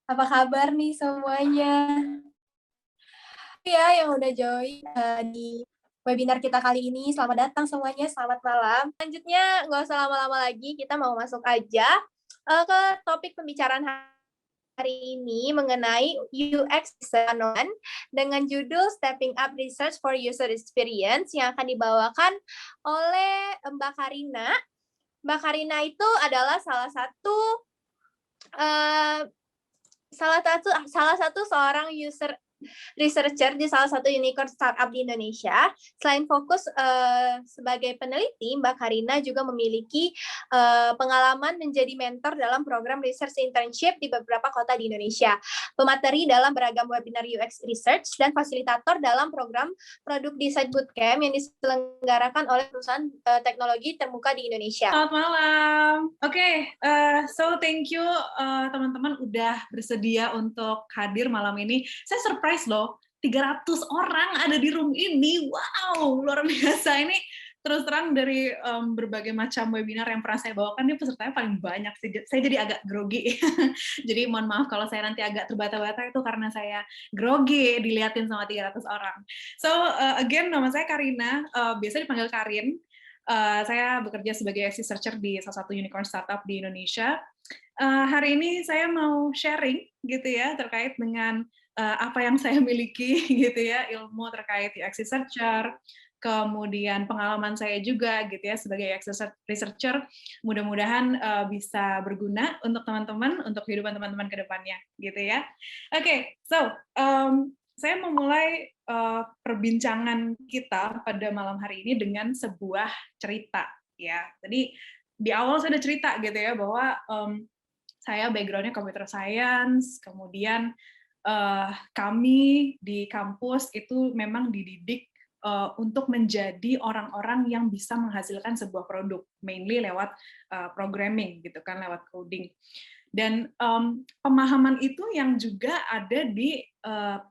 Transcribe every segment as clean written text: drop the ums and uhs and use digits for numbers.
Apa kabar nih semuanya? Ya, yang udah join di webinar kita kali ini. Selamat datang semuanya, selamat malam. Selanjutnya, nggak usah lama-lama lagi, kita mau masuk aja ke topik pembicaraan hari ini mengenai UX Design dengan judul Stepping Up Research for User Experience yang akan dibawakan oleh Mbak Karina. Mbak Karina itu adalah salah satu seorang user researcher di salah satu unicorn startup di Indonesia. Selain fokus sebagai peneliti, Mbak Karina juga memiliki pengalaman menjadi mentor dalam program research internship di beberapa kota di Indonesia, pemateri dalam beragam webinar UX research, dan fasilitator dalam program produk design bootcamp yang diselenggarakan oleh perusahaan teknologi termuka di Indonesia. Selamat malam. Oke, so thank you teman-teman udah bersedia untuk hadir malam ini. Saya surprise loh, 300 orang ada di room ini. Wow, luar biasa. Ini terus terang dari berbagai macam webinar yang pernah saya bawakan, ini pesertanya paling banyak sih. Saya jadi agak grogi. Jadi mohon maaf kalau saya nanti agak terbata-bata, itu karena saya grogi diliatin sama 300 orang. So, again, nama saya Karina, biasa dipanggil Karin. Saya bekerja sebagai researcher di salah satu unicorn startup di Indonesia. Hari ini saya mau sharing gitu ya terkait dengan apa yang saya miliki gitu ya, ilmu terkait UX researcher, kemudian pengalaman saya juga gitu ya sebagai UX researcher. Mudah-mudahan bisa berguna untuk teman-teman, untuk kehidupan teman-teman ke depannya gitu ya. Oke, so saya memulai perbincangan kita pada malam hari ini dengan sebuah cerita ya. Tadi di awal saya udah cerita gitu ya bahwa saya background-nya computer science, kemudian kami di kampus itu memang dididik untuk menjadi orang-orang yang bisa menghasilkan sebuah produk, mainly lewat programming gitu kan, lewat coding. Dan pemahaman itu yang juga ada di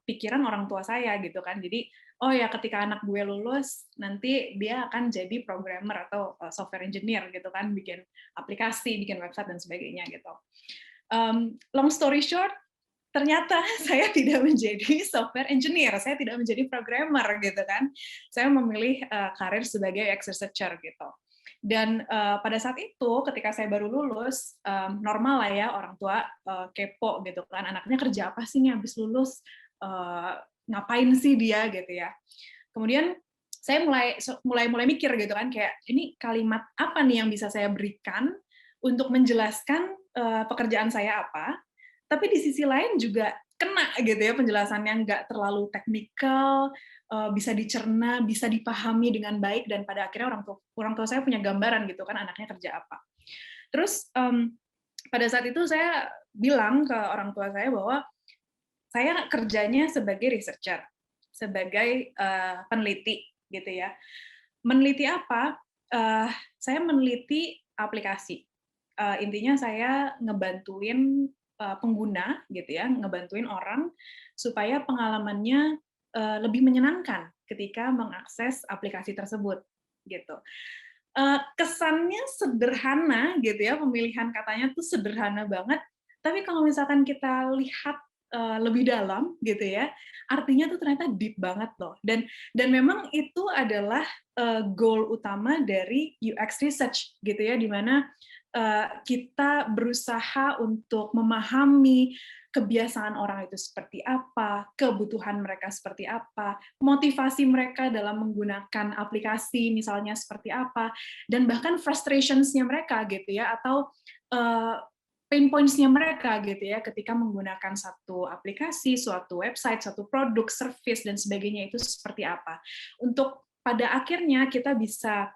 pikiran orang tua saya gitu kan. Jadi, oh ya ketika anak gue lulus, nanti dia akan jadi programmer atau software engineer gitu kan, bikin aplikasi, bikin website, dan sebagainya gitu. Long story short, ternyata saya tidak menjadi software engineer, saya tidak menjadi programmer gitu kan. Saya memilih karir sebagai UX researcher gitu. Dan pada saat itu, ketika saya baru lulus, normal lah ya orang tua kepo gitu kan, anaknya kerja apa sih nih habis lulus, ngapain sih dia gitu ya. Kemudian saya mulai mikir gitu kan, kayak ini kalimat apa nih yang bisa saya berikan untuk menjelaskan pekerjaan saya apa, tapi di sisi lain juga kena gitu ya penjelasannya, nggak terlalu teknikal, bisa dicerna, bisa dipahami dengan baik, dan pada akhirnya orang tua saya punya gambaran gitu kan anaknya kerja apa. Terus pada saat itu saya bilang ke orang tua saya bahwa saya kerjanya sebagai researcher, sebagai peneliti gitu ya. Meneliti apa? Saya meneliti aplikasi. Intinya saya ngebantuin pengguna gitu ya, ngebantuin orang supaya pengalamannya lebih menyenangkan ketika mengakses aplikasi tersebut gitu. Kesannya sederhana gitu ya, pemilihan katanya tuh sederhana banget, tapi kalau misalkan kita lihat lebih dalam gitu ya, artinya tuh ternyata deep banget loh. Dan memang itu adalah goal utama dari UX research gitu ya, di mana kita berusaha untuk memahami kebiasaan orang itu seperti apa, kebutuhan mereka seperti apa, motivasi mereka dalam menggunakan aplikasi misalnya seperti apa, dan bahkan frustrations-nya mereka gitu ya, atau pain points-nya mereka gitu ya ketika menggunakan satu aplikasi, suatu website, suatu produk, service, dan sebagainya itu seperti apa. Untuk pada akhirnya kita bisa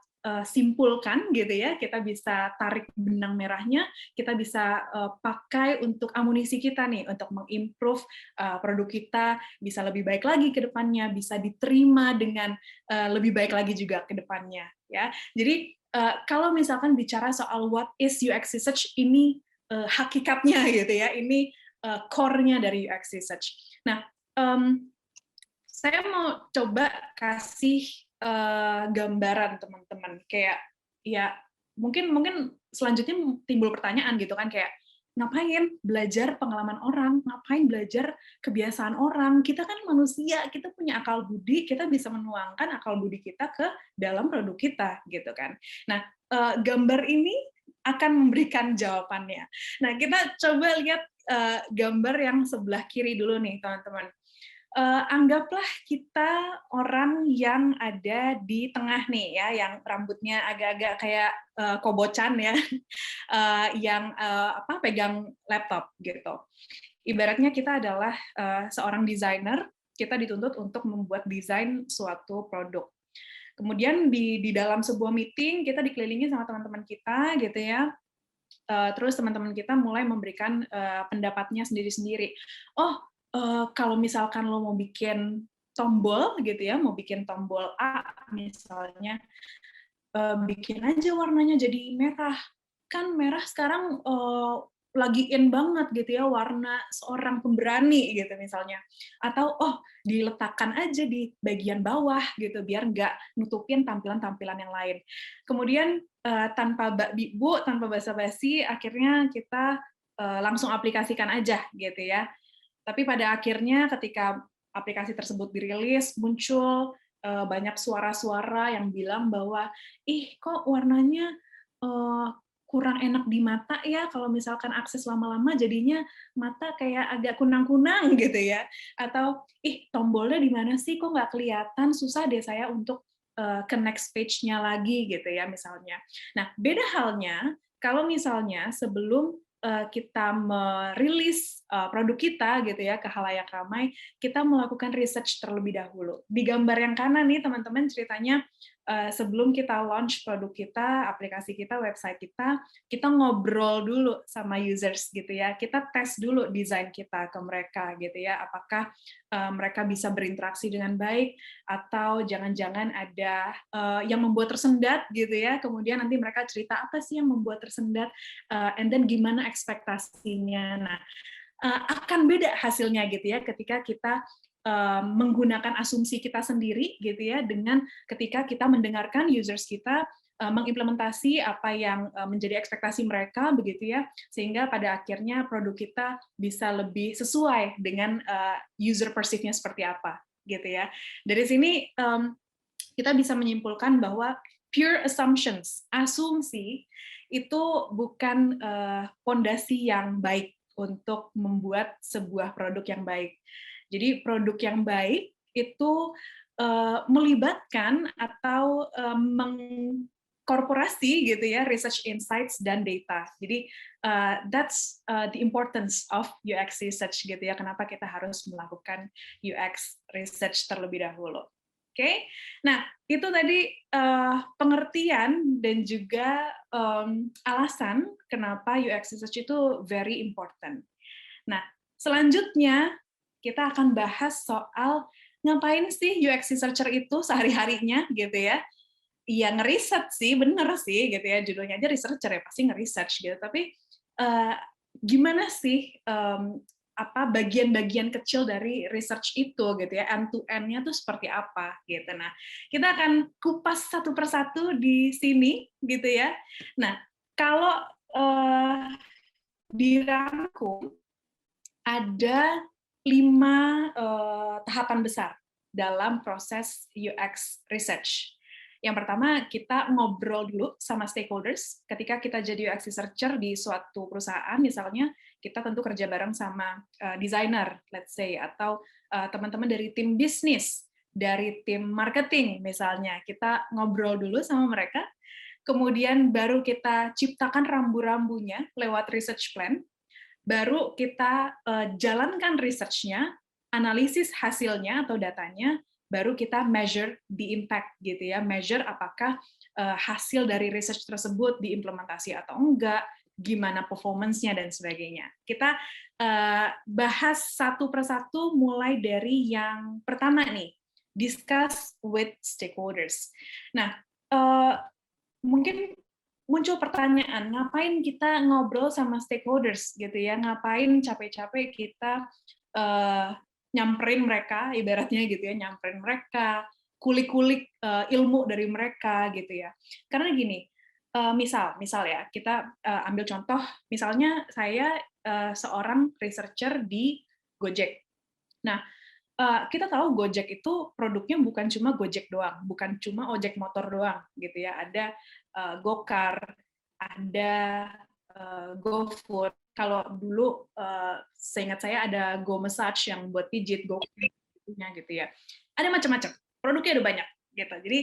simpulkan gitu ya, kita bisa tarik benang merahnya, kita bisa pakai untuk amunisi kita nih, untuk mengimprove produk kita bisa lebih baik lagi ke depannya, bisa diterima dengan lebih baik lagi juga ke depannya ya. Jadi kalau misalkan bicara soal what is UX research, ini hakikatnya gitu ya, ini core-nya dari UX research. Nah, saya mau coba kasih gambaran teman-teman, kayak ya mungkin selanjutnya timbul pertanyaan gitu kan, kayak ngapain belajar pengalaman orang, ngapain belajar kebiasaan orang. Kita kan manusia, kita punya akal budi, kita bisa menuangkan akal budi kita ke dalam produk kita, gitu kan. Nah, gambar ini akan memberikan jawabannya. Nah, kita coba lihat gambar yang sebelah kiri dulu nih, teman-teman. Anggaplah kita orang yang ada di tengah nih ya, yang rambutnya agak-agak kayak kobocan ya, yang pegang laptop gitu. Ibaratnya kita adalah seorang desainer, kita dituntut untuk membuat desain suatu produk. Kemudian di dalam sebuah meeting kita dikelilingi sama teman-teman kita gitu ya. Terus teman-teman kita mulai memberikan pendapatnya sendiri-sendiri. Oh, kalau misalkan lo mau bikin tombol gitu ya, mau bikin tombol A misalnya, bikin aja warnanya jadi merah. Kan merah sekarang lagi in banget gitu ya, warna seorang pemberani gitu misalnya. Atau diletakkan aja di bagian bawah gitu biar nggak nutupin tampilan-tampilan yang lain. Kemudian tanpa bu, tanpa basa-basi, akhirnya kita langsung aplikasikan aja gitu ya. Tapi pada akhirnya ketika aplikasi tersebut dirilis, muncul banyak suara-suara yang bilang bahwa, ih kok warnanya kurang enak di mata ya, kalau misalkan akses lama-lama jadinya mata kayak agak kunang-kunang gitu ya. Atau, ih tombolnya di mana sih, kok nggak kelihatan, susah deh saya untuk ke next page-nya lagi gitu ya misalnya. Nah, beda halnya kalau misalnya sebelum kita merilis produk kita gitu ya ke khalayak ramai, kita melakukan research terlebih dahulu. Di gambar yang kanan nih teman-teman ceritanya sebelum kita launch produk kita, aplikasi kita, website kita ngobrol dulu sama users gitu ya. Kita tes dulu desain kita ke mereka gitu ya. Apakah mereka bisa berinteraksi dengan baik atau jangan-jangan ada yang membuat tersendat gitu ya. Kemudian nanti mereka cerita apa sih yang membuat tersendat, and then gimana ekspektasinya. Nah, akan beda hasilnya gitu ya ketika kita menggunakan asumsi kita sendiri gitu ya dengan ketika kita mendengarkan users kita mengimplementasi apa yang menjadi ekspektasi mereka begitu ya, sehingga pada akhirnya produk kita bisa lebih sesuai dengan user perceive-nya seperti apa gitu ya. Dari sini kita bisa menyimpulkan bahwa pure assumptions, asumsi itu bukan fondasi yang baik untuk membuat sebuah produk yang baik. Jadi produk yang baik itu melibatkan atau mengkorporasi gitu ya research insights dan data. Jadi that's the importance of UX research gitu ya. Kenapa kita harus melakukan UX research terlebih dahulu. Oke, nah itu tadi pengertian dan juga alasan kenapa UX research itu very important. Nah, selanjutnya kita akan bahas soal ngapain sih UX researcher itu sehari-harinya gitu ya. Iya ngeriset sih, bener sih gitu ya, judulnya aja researcher ya pasti ngeresearch gitu. Tapi gimana sih bagian-bagian kecil dari research itu gitu ya, end to end-nya tuh seperti apa gitu. Nah, kita akan kupas satu persatu di sini gitu ya. Nah, kalau dirangkum ada 5 tahapan besar dalam proses UX research. Yang pertama, kita ngobrol dulu sama stakeholders. Ketika kita jadi UX researcher di suatu perusahaan, misalnya, kita tentu kerja bareng sama designer, let's say, atau teman-teman dari tim bisnis, dari tim marketing, misalnya. Kita ngobrol dulu sama mereka, kemudian baru kita ciptakan rambu-rambunya lewat research plan, baru kita jalankan research-nya, analisis hasilnya atau datanya, baru kita measure the impact gitu ya, measure apakah hasil dari research tersebut diimplementasi atau enggak, gimana performance-nya dan sebagainya. Kita bahas satu persatu mulai dari yang pertama nih, discuss with stakeholders. Nah, mungkin muncul pertanyaan, ngapain kita ngobrol sama stakeholders gitu ya, ngapain capek-capek kita nyamperin mereka, ibaratnya gitu ya, nyamperin mereka, kulik-kulik ilmu dari mereka gitu ya. Karena gini, Misal ya, kita ambil contoh, misalnya saya seorang researcher di Gojek. Nah, kita tahu Gojek itu produknya bukan cuma Gojek doang, bukan cuma ojek motor doang, gitu ya. Ada Gokar, ada GoFood. Kalau dulu seingat saya ada Go Massage yang buat pijit, Go gitu ya. Ada macam-macam. Produknya ada banyak gitu. Jadi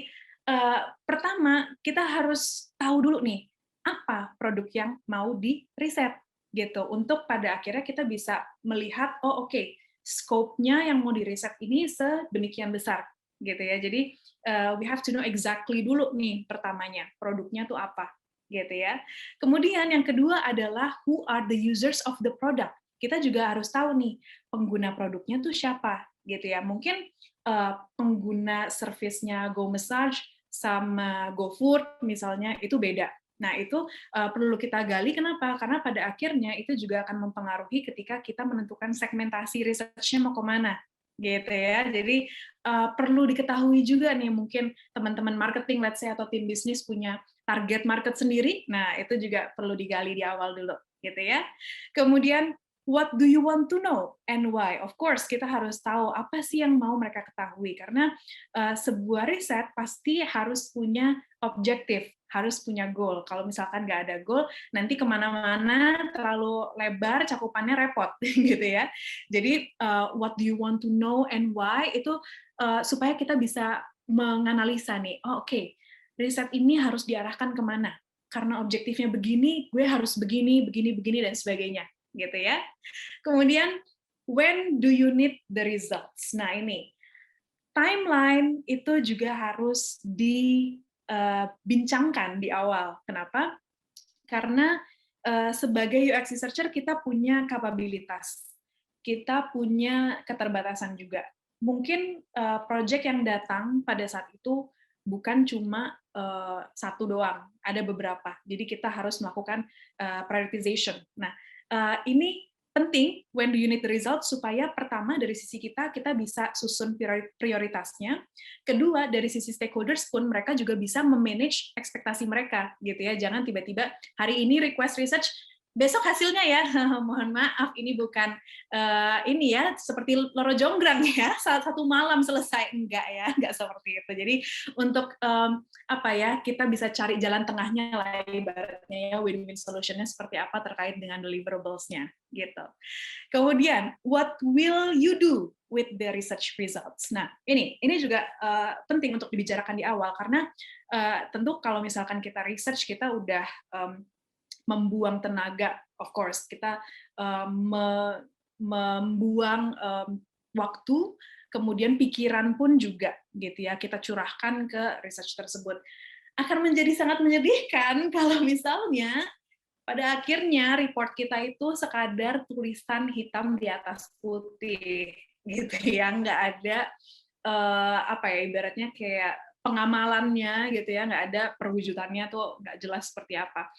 pertama kita harus tahu dulu nih apa produk yang mau di riset gitu untuk pada akhirnya kita bisa melihat oh oke, scope-nya yang mau di riset ini sedemikian besar gitu ya. Jadi we have to know exactly dulu nih pertamanya produknya tuh apa gitu ya. Kemudian yang kedua adalah who are the users of the product. Kita juga harus tahu nih pengguna produknya tuh siapa gitu ya. Mungkin pengguna servisnya Go Massage sama GoFood misalnya itu beda. Nah, itu perlu kita gali. Kenapa? Karena pada akhirnya itu juga akan mempengaruhi ketika kita menentukan segmentasi research-nya mau kemana. Gitu ya. Jadi perlu diketahui juga nih mungkin teman-teman marketing, let's say, atau tim bisnis punya target market sendiri. Nah, itu juga perlu digali di awal dulu. Gitu ya. Kemudian, what do you want to know and why? Of course, kita harus tahu apa sih yang mau mereka ketahui. Karena sebuah riset pasti harus punya objektif, harus punya goal. Kalau misalkan nggak ada goal, nanti kemana-mana terlalu lebar, cakupannya repot, gitu ya. Jadi, what do you want to know and why, itu supaya kita bisa menganalisa nih, oh oke, riset ini harus diarahkan kemana? Karena objektifnya begini, gue harus begini, begini, begini, dan sebagainya. Gitu ya. Kemudian, when do you need the results? Nah ini, timeline itu juga harus dibincangkan di awal. Kenapa? Karena sebagai UX researcher kita punya kapabilitas, kita punya keterbatasan juga. Mungkin project yang datang pada saat itu bukan cuma satu doang, ada beberapa. Jadi kita harus melakukan prioritization. Nah, ini penting when do you need the results supaya pertama dari sisi kita bisa susun prioritasnya, kedua dari sisi stakeholders pun mereka juga bisa memanage ekspektasi mereka gitu ya. Jangan tiba-tiba hari ini request research, besok hasilnya ya. Mohon maaf, ini bukan ini ya seperti loro jonggrang ya, satu malam selesai, enggak ya, enggak seperti itu. Jadi untuk apa ya, kita bisa cari jalan tengahnya lah ibaratnya ya, win-win solutionnya seperti apa terkait dengan deliverables-nya gitu. Kemudian, what will you do with the research results? Nah, ini juga penting untuk dibicarakan di awal karena tentu kalau misalkan kita research, kita udah membuang tenaga, of course, kita membuang waktu, kemudian pikiran pun juga, gitu ya, kita curahkan ke research tersebut. Akan menjadi sangat menyedihkan kalau misalnya pada akhirnya report kita itu sekadar tulisan hitam di atas putih, gitu ya, nggak ada apa ya, ibaratnya kayak pengamalannya gitu ya, nggak ada perwujudannya tuh nggak jelas seperti apa.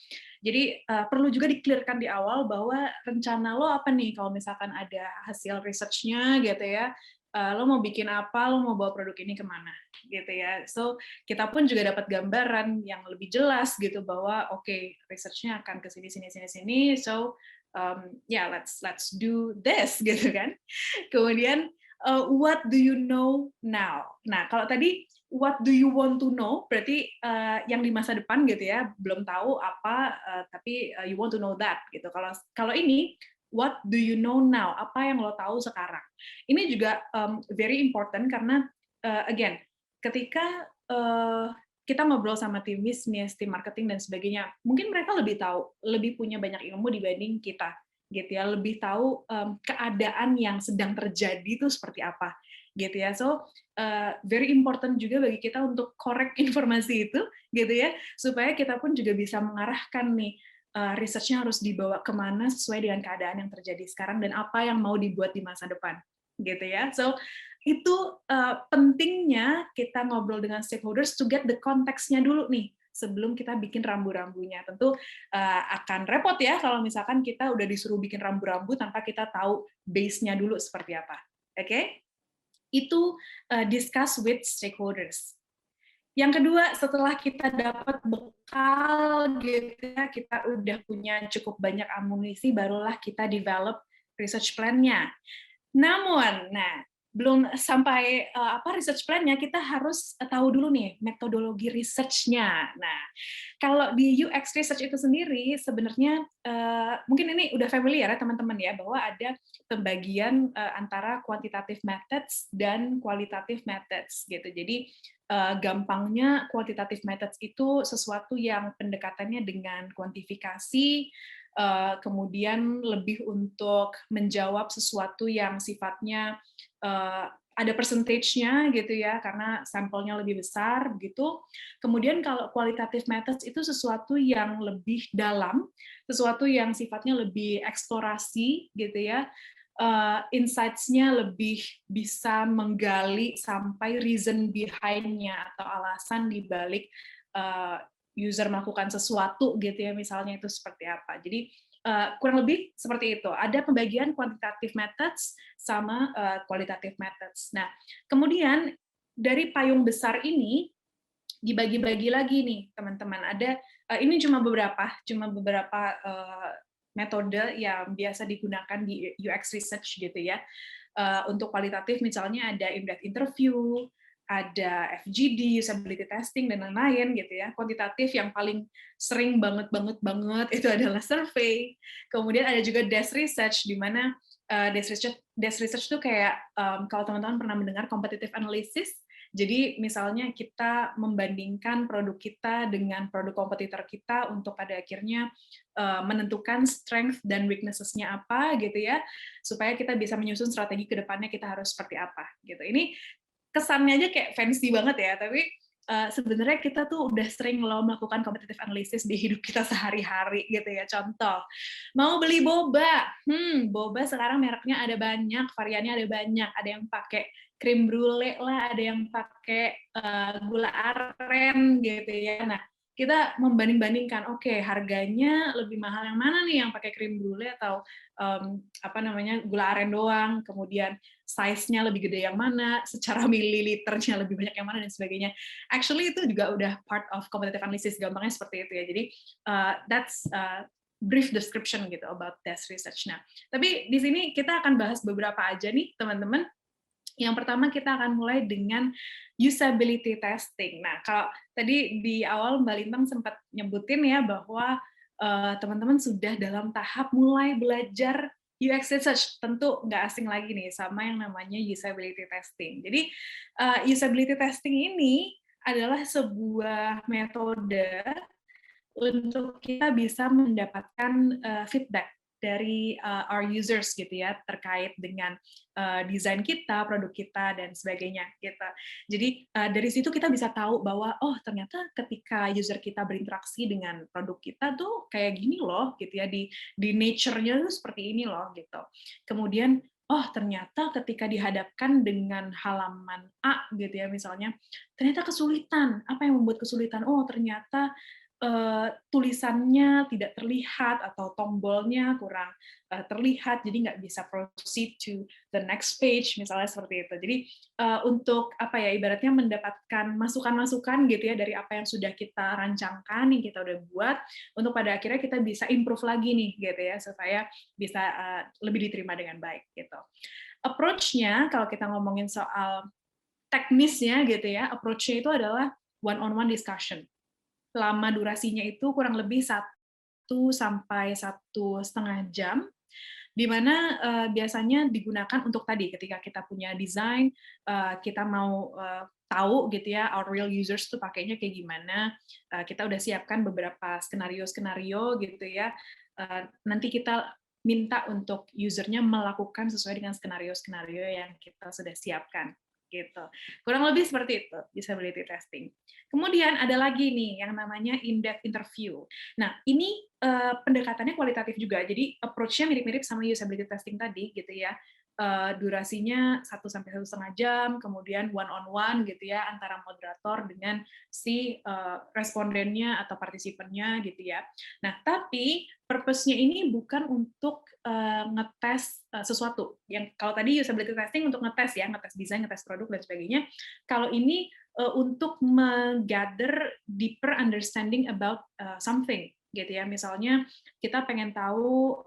Jadi perlu juga di-clearkan di awal bahwa rencana lo apa nih kalau misalkan ada hasil research-nya gitu ya, lo mau bikin apa, lo mau bawa produk ini kemana gitu ya. So kita pun juga dapat gambaran yang lebih jelas gitu bahwa oke, research-nya akan ke sini sini sini sini. So yeah, let's do this gitu kan. Kemudian what do you know now? Nah, kalau tadi what do you want to know berarti yang di masa depan gitu ya, belum tahu apa tapi you want to know that gitu. Kalau ini what do you know now? Apa yang lo tahu sekarang? Ini juga very important karena again, ketika kita ngobrol sama tim bisnis, tim marketing dan sebagainya, mungkin mereka lebih tahu, lebih punya banyak ilmu dibanding kita gitu ya, lebih tahu keadaan yang sedang terjadi itu seperti apa gitu ya. So very important juga bagi kita untuk correct informasi itu gitu ya, supaya kita pun juga bisa mengarahkan nih research-nya harus dibawa kemana sesuai dengan keadaan yang terjadi sekarang dan apa yang mau dibuat di masa depan gitu ya. So itu pentingnya kita ngobrol dengan stakeholders to get the context-nya dulu nih sebelum kita bikin rambu-rambunya. Tentu akan repot ya kalau misalkan kita udah disuruh bikin rambu-rambu tanpa kita tahu base-nya dulu seperti apa. Oke? Itu discuss with stakeholders. Yang kedua, setelah kita dapat bekal gitu ya, kita udah punya cukup banyak amunisi, barulah kita develop research plan-nya. Namun, nah, belum sampai research plan-nya, kita harus tahu dulu nih metodologi research-nya. Nah, kalau di UX research itu sendiri sebenarnya mungkin ini udah familiar ya teman-teman ya, bahwa ada pembagian antara quantitative methods dan qualitative methods gitu. Jadi gampangnya quantitative methods itu sesuatu yang pendekatannya dengan kuantifikasi, kemudian lebih untuk menjawab sesuatu yang sifatnya ada percentage-nya gitu ya, karena sampelnya lebih besar gitu. Kemudian kalau qualitative methods itu sesuatu yang lebih dalam, sesuatu yang sifatnya lebih eksplorasi gitu ya, insights-nya lebih bisa menggali sampai reason behind-nya atau alasan di balik user melakukan sesuatu gitu ya, misalnya itu seperti apa. Jadi kurang lebih seperti itu. Ada pembagian quantitative methods sama qualitative methods. Nah, kemudian dari payung besar ini dibagi-bagi lagi nih, teman-teman. Ada ini cuma beberapa metode yang biasa digunakan di UX research gitu ya. Untuk kualitatif misalnya ada in-depth interview, ada FGD, usability testing dan lain-lain gitu ya. Kuantitatif yang paling sering banget itu adalah survei. Kemudian ada juga desk research di mana desk research itu kayak kalau teman-teman pernah mendengar competitive analysis. Jadi misalnya kita membandingkan produk kita dengan produk kompetitor kita untuk pada akhirnya menentukan strength dan weaknesses-nya apa gitu ya, supaya kita bisa menyusun strategi ke depannya kita harus seperti apa gitu. Ini kesannya aja kayak fancy banget ya, tapi sebenarnya kita tuh udah sering loh melakukan competitive analysis di hidup kita sehari-hari gitu ya. Contoh, mau beli boba, boba sekarang mereknya ada banyak, variannya ada banyak, ada yang pakai krim brulee lah, ada yang pakai gula aren gitu ya. Nah, kita membanding-bandingkan, oke, harganya lebih mahal yang mana nih, yang pakai krim brulee atau gula aren doang, kemudian size-nya lebih gede yang mana, secara mililiternya lebih banyak yang mana, dan sebagainya. Actually, itu juga udah part of competitive analysis, gampangnya seperti itu ya. Jadi, that's brief description gitu about desk research. Nah, tapi di sini kita akan bahas beberapa aja nih, teman-teman. Yang pertama kita akan mulai dengan usability testing. Nah, kalau tadi di awal Mbak Lintang sempat nyebutin ya bahwa teman-teman sudah dalam tahap mulai belajar UX research, tentu nggak asing lagi nih sama yang namanya usability testing. Jadi usability testing ini adalah sebuah metode untuk kita bisa mendapatkan feedback dari our users gitu ya, terkait dengan desain kita, produk kita, dan sebagainya gitu. Jadi dari situ kita bisa tahu bahwa oh ternyata ketika user kita berinteraksi dengan produk kita tuh kayak gini loh gitu ya, di nature-nya tuh seperti ini loh gitu. Kemudian oh ternyata ketika dihadapkan dengan halaman A gitu ya misalnya, ternyata kesulitan. Apa yang membuat kesulitan? Oh ternyata tulisannya tidak terlihat atau tombolnya kurang terlihat, jadi nggak bisa proceed to the next page, misalnya seperti itu. Jadi untuk apa ya, ibaratnya mendapatkan masukan-masukan gitu ya dari apa yang sudah kita rancangkan, yang kita udah buat, untuk pada akhirnya kita bisa improve lagi nih gitu ya, supaya bisa lebih diterima dengan baik gitu. Approach-nya kalau kita ngomongin soal teknisnya gitu ya, approach-nya itu adalah one-on-one discussion. Lama durasinya itu kurang lebih 1 sampai 1,5 jam, di mana biasanya digunakan untuk tadi, ketika kita punya desain, kita mau tahu gitu ya, our real users tuh pakainya kayak gimana, kita udah siapkan beberapa skenario-skenario gitu ya, nanti kita minta untuk usernya melakukan sesuai dengan skenario-skenario yang kita sudah siapkan gitu. Kurang lebih seperti itu usability testing. Kemudian ada lagi nih yang namanya in-depth interview. Nah, ini pendekatannya kualitatif juga. Jadi approach-nya mirip-mirip sama usability testing tadi gitu ya. durasinya 1 sampai 1,5 jam, kemudian one on one gitu ya antara moderator dengan si respondennya atau partisipannya gitu ya. Nah, tapi purpose-nya ini bukan untuk ngetes sesuatu. Yang kalau tadi usability testing untuk ngetes ya, ngetes desain, ngetes produk dan sebagainya. Kalau ini untuk menggather deeper understanding about something gitu ya. Misalnya kita pengen tahu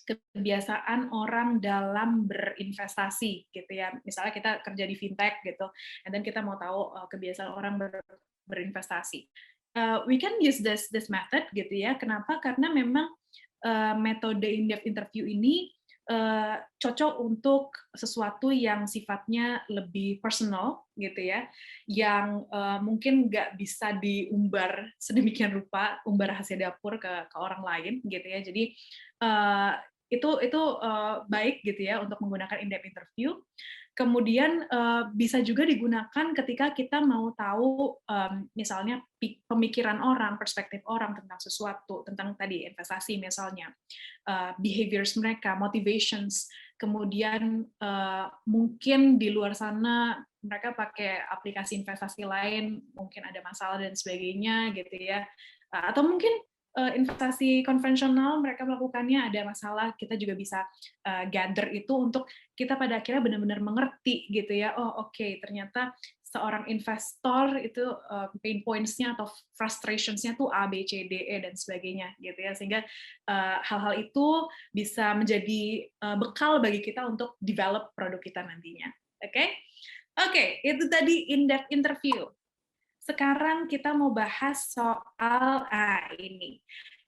kebiasaan orang dalam berinvestasi gitu ya. Misalnya kita kerja di fintech gitu, and then kita mau tahu kebiasaan orang berinvestasi. We can use this method gitu ya. Kenapa? Karena memang metode in-depth interview ini cocok untuk sesuatu yang sifatnya lebih personal gitu ya, yang mungkin nggak bisa diumbar sedemikian rupa, umbar rahasia dapur ke orang lain gitu ya. Jadi itu baik gitu ya untuk menggunakan in-depth interview. Kemudian bisa juga digunakan ketika kita mau tahu misalnya pemikiran orang, perspektif orang tentang sesuatu, tentang tadi investasi misalnya, behaviors mereka, motivations, kemudian mungkin di luar sana mereka pakai aplikasi investasi lain, mungkin ada masalah dan sebagainya gitu ya, atau mungkin investasi konvensional mereka melakukannya ada masalah, kita juga bisa gather itu untuk kita pada akhirnya benar-benar mengerti gitu ya, oh oke, ternyata seorang investor itu pain points-nya atau frustrations-nya tuh A, B, C, D, E, dan sebagainya gitu ya, sehingga hal-hal itu bisa menjadi bekal bagi kita untuk develop produk kita nantinya. Oke, itu tadi in-depth interview. Sekarang kita mau bahas soal ini.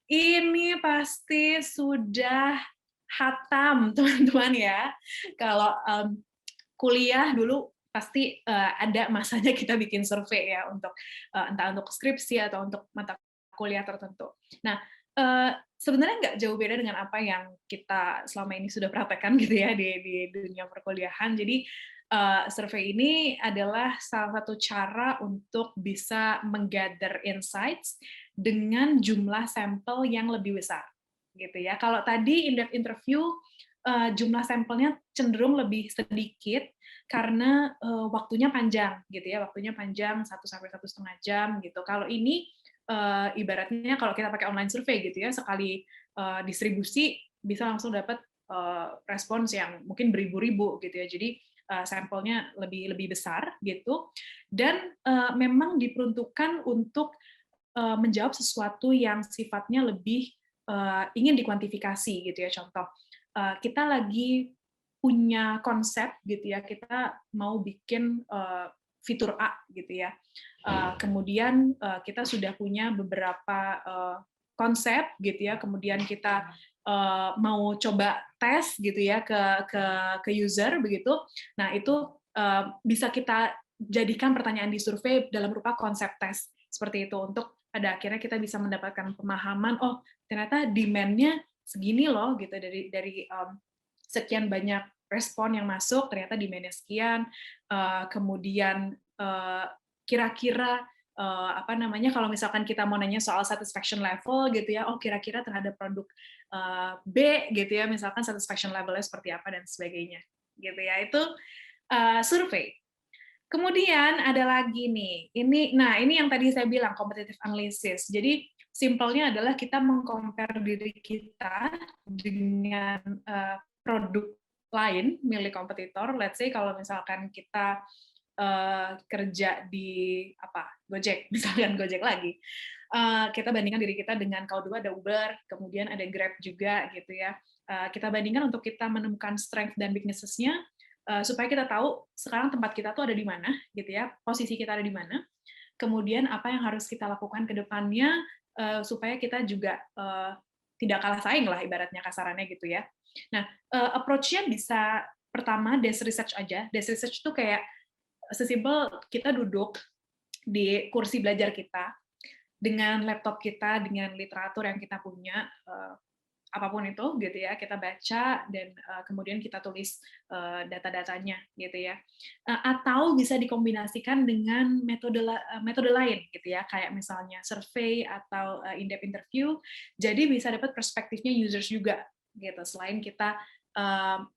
Ini pasti sudah hatam, teman-teman ya. Kalau kuliah dulu pasti ada masanya kita bikin survei ya untuk entah untuk skripsi atau untuk mata kuliah tertentu. Nah, sebenarnya nggak jauh beda dengan apa yang kita selama ini sudah praktekkan gitu ya di dunia perkuliahan. Jadi survei ini adalah salah satu cara untuk bisa menggather insights dengan jumlah sampel yang lebih besar, gitu ya. Kalau tadi in-depth interview jumlah sampelnya cenderung lebih sedikit karena waktunya panjang, gitu ya. Waktunya panjang 1 sampai 1,5 jam, gitu. Kalau ini ibaratnya kalau kita pakai online survei, gitu ya, sekali distribusi bisa langsung dapat respons yang mungkin beribu-ribu, gitu ya. Jadi sampelnya lebih besar gitu, dan memang diperuntukkan untuk menjawab sesuatu yang sifatnya lebih ingin dikuantifikasi gitu ya. Contoh, kita lagi punya konsep gitu ya, kita mau bikin fitur A gitu ya. Kemudian kita sudah punya beberapa konsep gitu ya, kemudian kita mau coba tes gitu ya ke user begitu. Nah, itu bisa kita jadikan pertanyaan di survei dalam rupa konsep tes seperti itu, untuk pada akhirnya kita bisa mendapatkan pemahaman, oh ternyata demand-nya segini loh gitu, dari sekian banyak respon yang masuk ternyata demand-nya sekian. Kemudian kira-kira apa namanya, kalau misalkan kita mau nanya soal satisfaction level gitu ya, oh kira-kira terhadap produk B gitu ya, misalkan satisfaction levelnya seperti apa dan sebagainya gitu ya. Itu survei. Kemudian ada lagi nih, ini yang tadi saya bilang competitive analysis. Jadi simpelnya adalah kita meng-compare diri kita dengan produk lain milik kompetitor. Let's say kalau misalkan kita kerja di Gojek, misalkan Gojek lagi, kita bandingkan diri kita dengan, kalau dulu ada Uber, kemudian ada Grab juga gitu ya. Kita bandingkan untuk kita menemukan strength dan weaknesses-nya, supaya kita tahu sekarang tempat kita tuh ada di mana gitu ya, posisi kita ada di mana, kemudian apa yang harus kita lakukan ke depannya supaya kita juga tidak kalah saing lah ibaratnya, kasarannya gitu ya. Nah, approach-nya bisa pertama desk research aja. Desk research itu kayak sesimpel kita duduk di kursi belajar kita dengan laptop kita, dengan literatur yang kita punya, apapun itu gitu ya, kita baca dan kemudian kita tulis data-datanya gitu ya. Atau bisa dikombinasikan dengan metode lain gitu ya, kayak misalnya survei atau in-depth interview. Jadi bisa dapat perspektifnya users juga gitu. Selain kita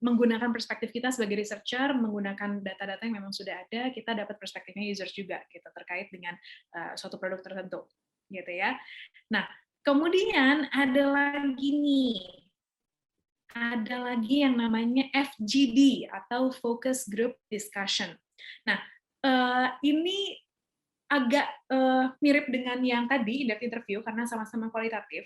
menggunakan perspektif kita sebagai researcher, menggunakan data-data yang memang sudah ada, kita dapat perspektifnya users juga gitu terkait dengan suatu produk tertentu, gitu ya. Nah, kemudian ada lagi yang namanya FGD atau Focus Group Discussion. Nah, ini agak mirip dengan yang tadi in-depth interview karena sama-sama kualitatif,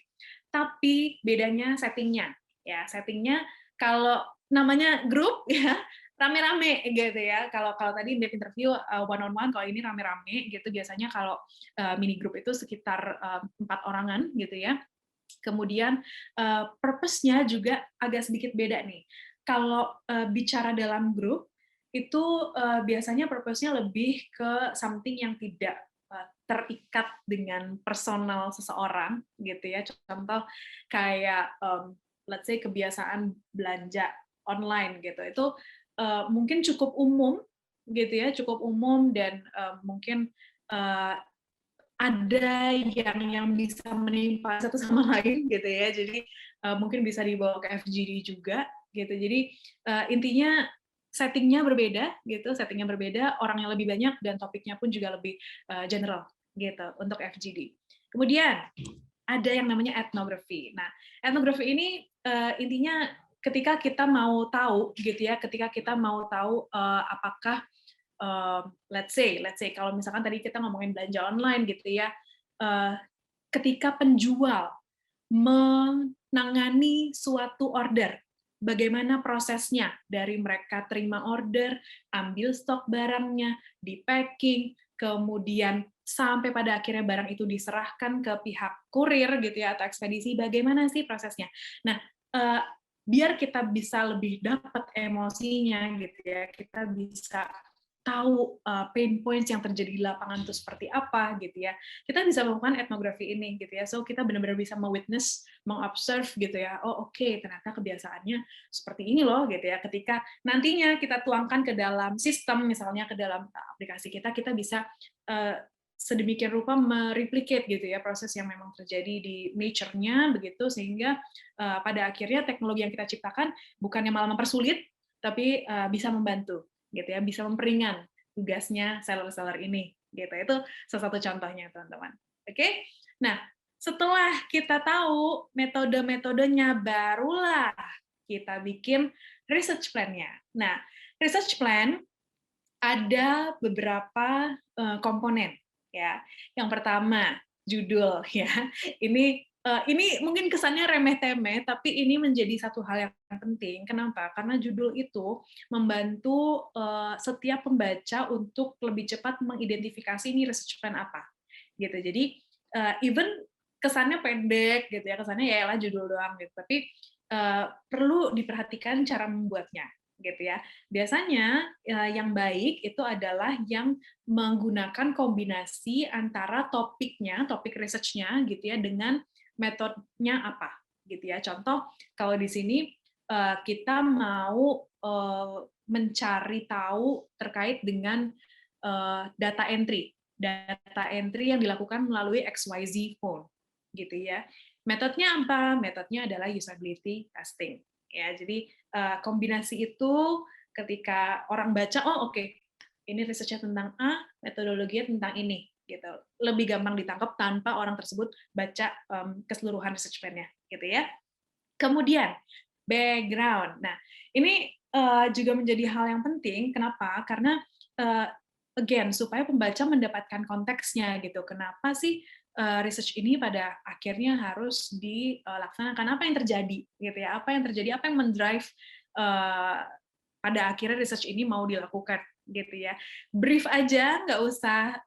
tapi bedanya settingnya. Ya, settingnya kalau namanya grup ya rame-rame gitu ya. Kalau tadi in-depth interview one on one, kalau ini rame-rame gitu biasanya kalau mini group itu sekitar 4 orangan gitu ya. Kemudian purpose-nya juga agak sedikit beda nih. Kalau bicara dalam grup itu biasanya purpose-nya lebih ke something yang tidak terikat dengan personal seseorang gitu ya. Contoh kayak let's say kebiasaan belanja online gitu. Itu mungkin cukup umum gitu ya, cukup umum dan mungkin ada yang bisa menimpa satu sama lain gitu ya. Jadi mungkin bisa dibawa ke FGD juga gitu. Jadi intinya settingnya berbeda gitu, settingnya berbeda, orang yang lebih banyak dan topiknya pun juga lebih general gitu untuk FGD. Kemudian ada yang namanya ethnography. Nah, ethnography ini intinya ketika kita mau tahu gitu ya, ketika kita mau tahu apakah let's say kalau misalkan tadi kita ngomongin belanja online gitu ya, ketika penjual menangani suatu order, bagaimana prosesnya dari mereka terima order, ambil stok barangnya, di packing, kemudian sampai pada akhirnya barang itu diserahkan ke pihak kurir gitu ya atau ekspedisi, bagaimana sih prosesnya? Nah, biar kita bisa lebih dapat emosinya gitu ya, kita bisa tahu pain points yang terjadi di lapangan itu seperti apa gitu ya, kita bisa melakukan etnografi ini gitu ya. So kita benar-benar bisa mewitness, mengobserve gitu ya. Oh oke, ternyata kebiasaannya seperti ini loh gitu ya. Ketika nantinya kita tuangkan ke dalam sistem, misalnya ke dalam aplikasi kita bisa sedemikian rupa mereplicate gitu ya proses yang memang terjadi di nature-nya begitu, sehingga pada akhirnya teknologi yang kita ciptakan bukannya malah mempersulit, tapi bisa membantu gitu ya, bisa memperingan tugasnya seller-seller ini gitu. Itu salah satu contohnya teman-teman. Oke? Nah, setelah kita tahu metode-metodenya, barulah kita bikin research plan-nya. Nah, research plan ada beberapa komponen ya. Yang pertama, judul ya. Ini mungkin kesannya remeh-temeh, tapi ini menjadi satu hal yang penting. Kenapa? Karena judul itu membantu setiap pembaca untuk lebih cepat mengidentifikasi ini research plan apa. Gitu. Jadi even kesannya pendek gitu ya, kesannya ya lah judul doang gitu. Tapi perlu diperhatikan cara membuatnya gitu ya. Biasanya yang baik itu adalah yang menggunakan kombinasi antara topiknya, topik research-nya gitu ya, dengan metodenya apa gitu ya. Contoh kalau di sini kita mau mencari tahu terkait dengan data entry yang dilakukan melalui XYZ phone gitu ya. Metodenya apa? Metodenya adalah usability testing ya. Jadi kombinasi itu ketika orang baca, oh oke, ini research-nya tentang A, metodologinya tentang ini gitu. Lebih gampang ditangkap tanpa orang tersebut baca keseluruhan research plan-nya gitu ya. Kemudian background. Nah, ini juga menjadi hal yang penting. Kenapa? Karena again supaya pembaca mendapatkan konteksnya gitu. Kenapa sih research ini pada akhirnya harus dilaksanakan? Apa yang terjadi gitu ya? Apa yang terjadi? Apa yang mendrive pada akhirnya research ini mau dilakukan gitu ya. Brief aja, nggak usah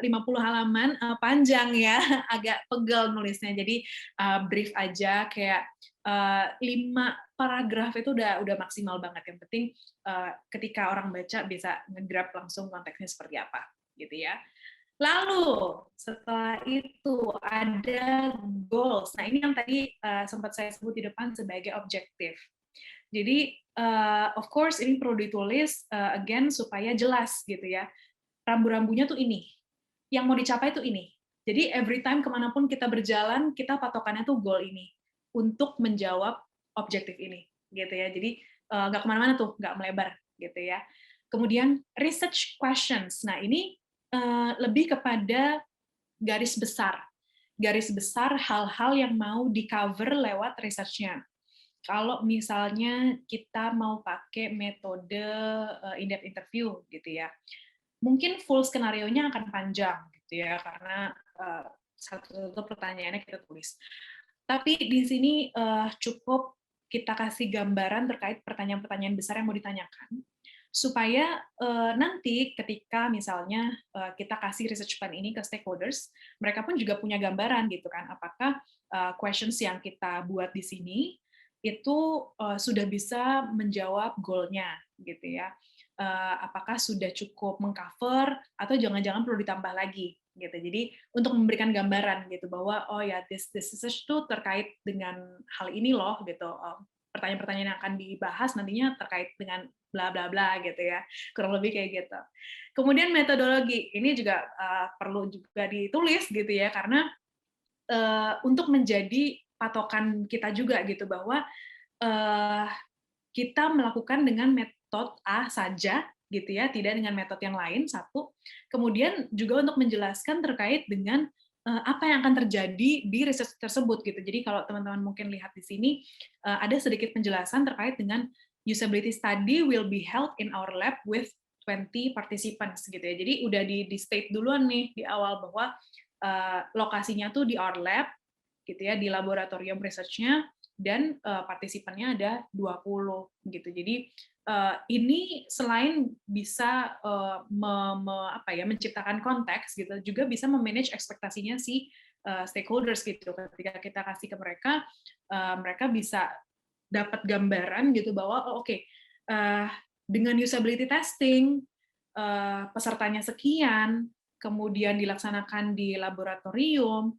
50 halaman, panjang ya, agak pegel nulisnya. Jadi brief aja kayak 5 paragraf itu udah maksimal banget. Yang penting ketika orang baca bisa nge-grab langsung konteksnya seperti apa gitu ya. Lalu setelah itu ada goals. Nah, ini yang tadi sempat saya sebut di depan sebagai objektif. Jadi of course ini perlu ditulis again supaya jelas gitu ya. Rambu-rambunya tuh ini. Yang mau dicapai tuh ini. Jadi every time kemanapun kita berjalan, kita patokannya tuh goal ini untuk menjawab objektif ini gitu ya. Jadi nggak kemana-mana tuh, nggak melebar gitu ya. Kemudian research questions. Nah ini lebih kepada garis besar hal-hal yang mau di-cover lewat research-nya. Kalau misalnya kita mau pakai metode in-depth interview gitu ya, mungkin full skenario-nya akan panjang gitu ya, karena satu pertanyaannya kita tulis. Tapi di sini cukup kita kasih gambaran terkait pertanyaan-pertanyaan besar yang mau ditanyakan, supaya nanti ketika misalnya kita kasih research plan ini ke stakeholders, mereka pun juga punya gambaran gitu kan, apakah questions yang kita buat di sini itu sudah bisa menjawab goal-nya gitu ya. Apakah sudah cukup mengcover atau jangan-jangan perlu ditambah lagi gitu. Jadi untuk memberikan gambaran gitu bahwa oh ya this research itu terkait dengan hal ini loh gitu. Pertanyaan-pertanyaan yang akan dibahas nantinya terkait dengan bla bla bla gitu ya. Kurang lebih kayak gitu. Kemudian metodologi ini juga perlu juga ditulis gitu ya, karena untuk menjadi patokan kita juga gitu bahwa kita melakukan dengan metode A saja gitu ya, tidak dengan metode yang lain, satu. Kemudian juga untuk menjelaskan terkait dengan apa yang akan terjadi di riset tersebut gitu. Jadi kalau teman-teman mungkin lihat di sini ada sedikit penjelasan terkait dengan usability study will be held in our lab with 20 participants gitu ya. Jadi udah di state duluan nih di awal bahwa lokasinya tuh di our lab gitu ya, di laboratorium research-nya, dan partisipannya ada 20 gitu. Jadi ini selain bisa menciptakan konteks gitu, juga bisa memanage ekspektasinya si stakeholders gitu. Ketika kita kasih ke mereka, mereka bisa dapat gambaran gitu bahwa oh, oke, dengan usability testing pesertanya sekian, kemudian dilaksanakan di laboratorium,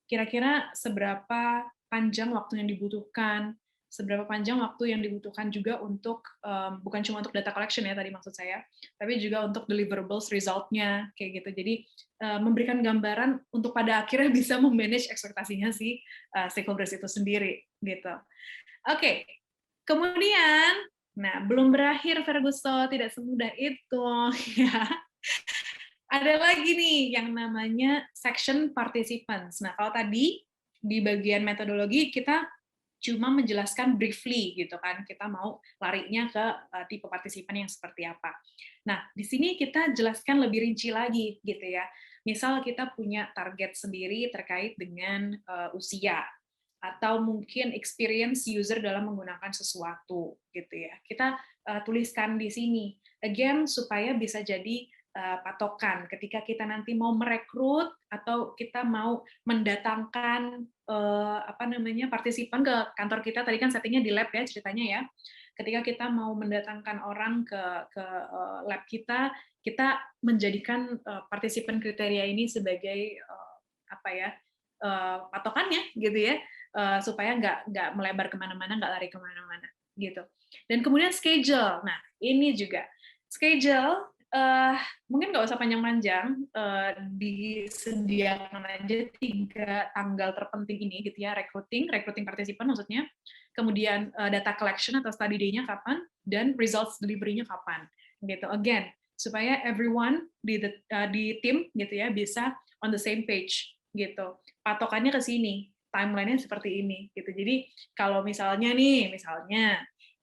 kira-kira seberapa panjang waktu yang dibutuhkan, seberapa panjang waktu yang dibutuhkan juga untuk bukan cuma untuk data collection ya tadi maksud saya, tapi juga untuk deliverables result-nya kayak gitu. Jadi memberikan gambaran untuk pada akhirnya bisa memanage ekspektasinya si stakeholders itu sendiri gitu. Oke, kemudian, nah belum berakhir Ferguson, tidak semudah itu ya. Ada lagi nih yang namanya section participants. Nah, kalau tadi di bagian metodologi kita cuma menjelaskan briefly gitu kan, kita mau larinya ke tipe partisipan yang seperti apa. Nah, di sini kita jelaskan lebih rinci lagi gitu ya. Misal kita punya target sendiri terkait dengan usia atau mungkin experience user dalam menggunakan sesuatu gitu ya. Kita tuliskan di sini again supaya bisa jadi patokan ketika kita nanti mau merekrut atau kita mau mendatangkan partisipan ke kantor kita. Tadi kan settingnya di lab ya ceritanya ya. Ketika kita mau mendatangkan orang ke lab kita menjadikan partisipan kriteria ini sebagai patokannya gitu ya, supaya nggak melebar kemana-mana, nggak lari kemana-mana gitu. Dan kemudian schedule. Nah ini juga schedule. Mungkin nggak usah panjang-panjang, disediakan aja 3 tanggal terpenting ini gitu ya, recruiting partisipan maksudnya, kemudian data collection atau study day-nya kapan, dan results delivery-nya kapan gitu. Again, supaya everyone di tim gitu ya bisa on the same page gitu. Patokannya ke sini, timeline-nya seperti ini gitu. Jadi kalau misalnya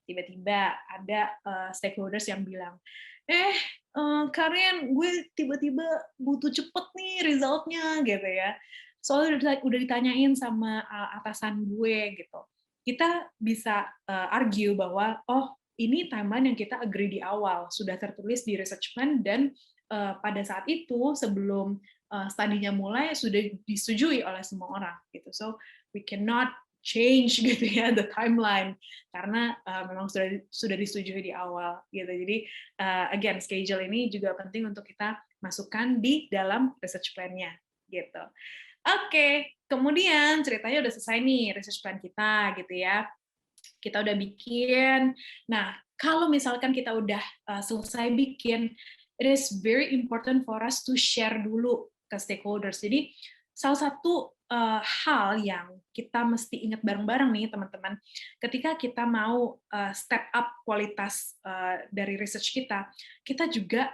tiba-tiba ada stakeholders yang bilang, Karen, gue tiba-tiba butuh cepet nih resultnya gitu ya. Soalnya udah ditanyain sama atasan gue gitu. Kita bisa argue bahwa oh ini timeline yang kita agree di awal, sudah tertulis di research plan, dan pada saat itu sebelum studinya mulai sudah disetujui oleh semua orang gitu. So we cannot change gitu ya the timeline karena memang sudah disetujui di awal gitu. Jadi again schedule ini juga penting untuk kita masukkan di dalam research plan-nya gitu. Oke, kemudian ceritanya udah selesai nih research plan kita gitu ya. Kita udah bikin. Nah, kalau misalkan kita udah selesai bikin, it is very important for us to share dulu ke stakeholders. Jadi salah satu hal yang kita mesti ingat bareng-bareng nih teman-teman, ketika kita mau step up kualitas dari research kita, kita juga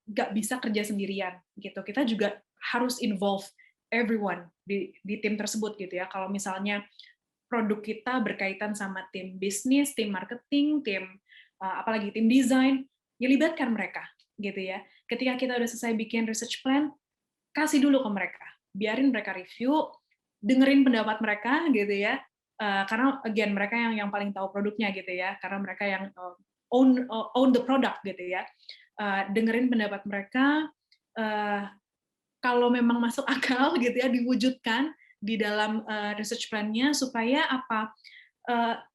nggak bisa kerja sendirian gitu. Kita juga harus involve everyone di tim tersebut gitu ya. Kalau misalnya produk kita berkaitan sama tim bisnis, tim marketing, tim apalagi tim desain, ya libatkan mereka gitu ya. Ketika kita udah selesai bikin research plan, kasih dulu ke mereka, biarin mereka review, dengerin pendapat mereka gitu ya. Karena again mereka yang paling tahu produknya gitu ya, karena mereka yang own the product gitu ya. Dengerin pendapat mereka, kalau memang masuk akal gitu ya, diwujudkan di dalam research plan-nya supaya apa?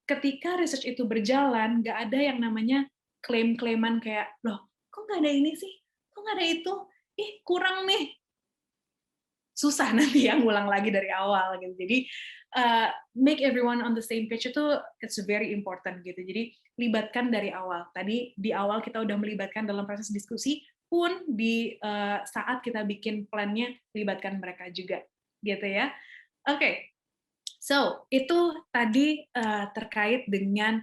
Ketika research itu berjalan, nggak ada yang namanya klaim-klaiman kayak, loh, kok nggak ada ini sih? Kok nggak ada itu? Ih, kurang nih. Susah nanti yang ngulang lagi dari awal gitu. Jadi make everyone on the same page itu it's very important gitu. Jadi libatkan dari awal. Tadi di awal kita udah melibatkan dalam proses diskusi, pun di saat kita bikin plan-nya libatkan mereka juga gitu ya. Oke. So, itu tadi terkait dengan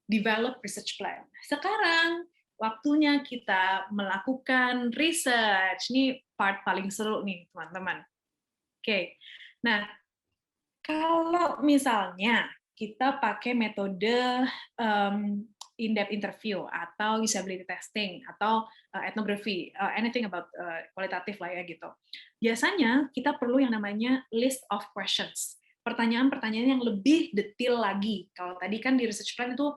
develop research plan. Sekarang waktunya kita melakukan research. Ini part paling seru nih, teman-teman. Oke. Nah, kalau misalnya kita pakai metode in-depth interview atau usability testing atau ethnography, anything about kualitatif lah ya gitu. Biasanya kita perlu yang namanya list of questions. Pertanyaan-pertanyaan yang lebih detail lagi. Kalau tadi kan di research plan itu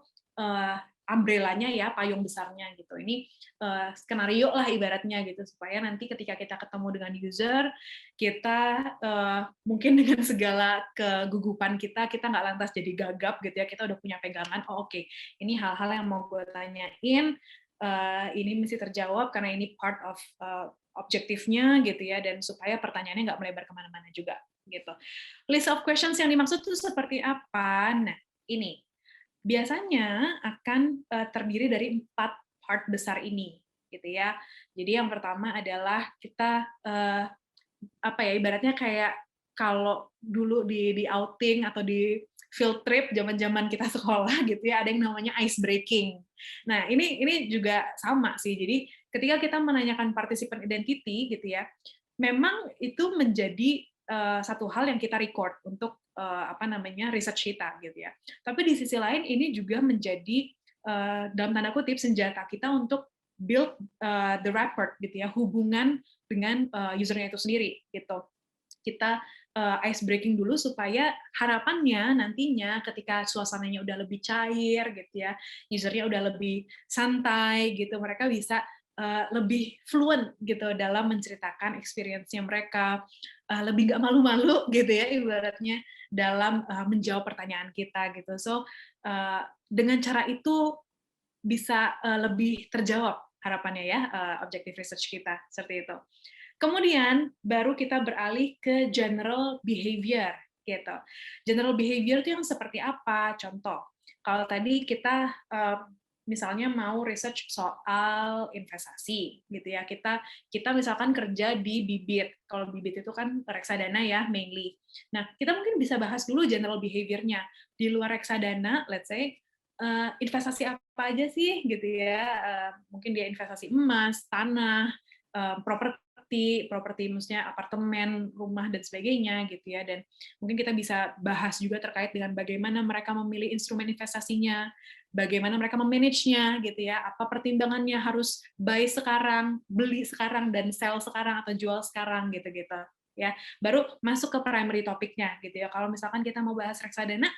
umbrella-nya ya, payung besarnya gitu. Ini skenario lah ibaratnya gitu, supaya nanti ketika kita ketemu dengan user, kita mungkin dengan segala kegugupan kita nggak lantas jadi gagap gitu ya, kita udah punya pegangan, oh oke, ini hal-hal yang mau gue tanyain, ini mesti terjawab karena ini part of objektifnya gitu ya, dan supaya pertanyaannya nggak melebar kemana-mana juga gitu. List of questions yang dimaksud itu seperti apa? Nah, ini biasanya akan terdiri dari 4 part besar ini gitu ya. Jadi yang pertama adalah kita apa ya, ibaratnya kayak kalau dulu di outing atau di field trip zaman-zaman kita sekolah gitu ya, ada yang namanya ice breaking. Nah, ini juga sama sih. Jadi ketika kita menanyakan participant identity gitu ya, memang itu menjadi satu hal yang kita record untuk apa namanya research kita gitu ya. Tapi di sisi lain ini juga menjadi dalam tanda kutip senjata kita untuk build the rapport gitu ya, hubungan dengan usernya itu sendiri gitu. Kita ice breaking dulu supaya harapannya nantinya ketika suasananya udah lebih cair gitu ya, usernya udah lebih santai gitu, mereka bisa lebih fluent gitu dalam menceritakan experience-nya mereka, lebih nggak malu-malu gitu ya ibaratnya dalam menjawab pertanyaan kita gitu. So dengan cara itu bisa lebih terjawab harapannya ya objective research kita seperti itu. Kemudian baru kita beralih ke general behavior gitu. General behavior itu yang seperti apa? Contoh, kalau tadi kita misalnya mau research soal investasi gitu ya. Kita misalkan kerja di bibit. Kalau bibit itu kan reksadana ya mainly. Nah, kita mungkin bisa bahas dulu general behavior-nya. Di luar reksadana, let's say investasi apa aja sih gitu ya, mungkin dia investasi emas, tanah, properti maksudnya apartemen, rumah dan sebagainya gitu ya, dan mungkin kita bisa bahas juga terkait dengan bagaimana mereka memilih instrumen investasinya, bagaimana mereka memanage-nya gitu ya, apa pertimbangannya harus buy sekarang, beli sekarang dan sell sekarang atau jual sekarang gitu-gitu ya. Baru masuk ke primary topiknya gitu ya. Kalau misalkan kita mau bahas reksadana,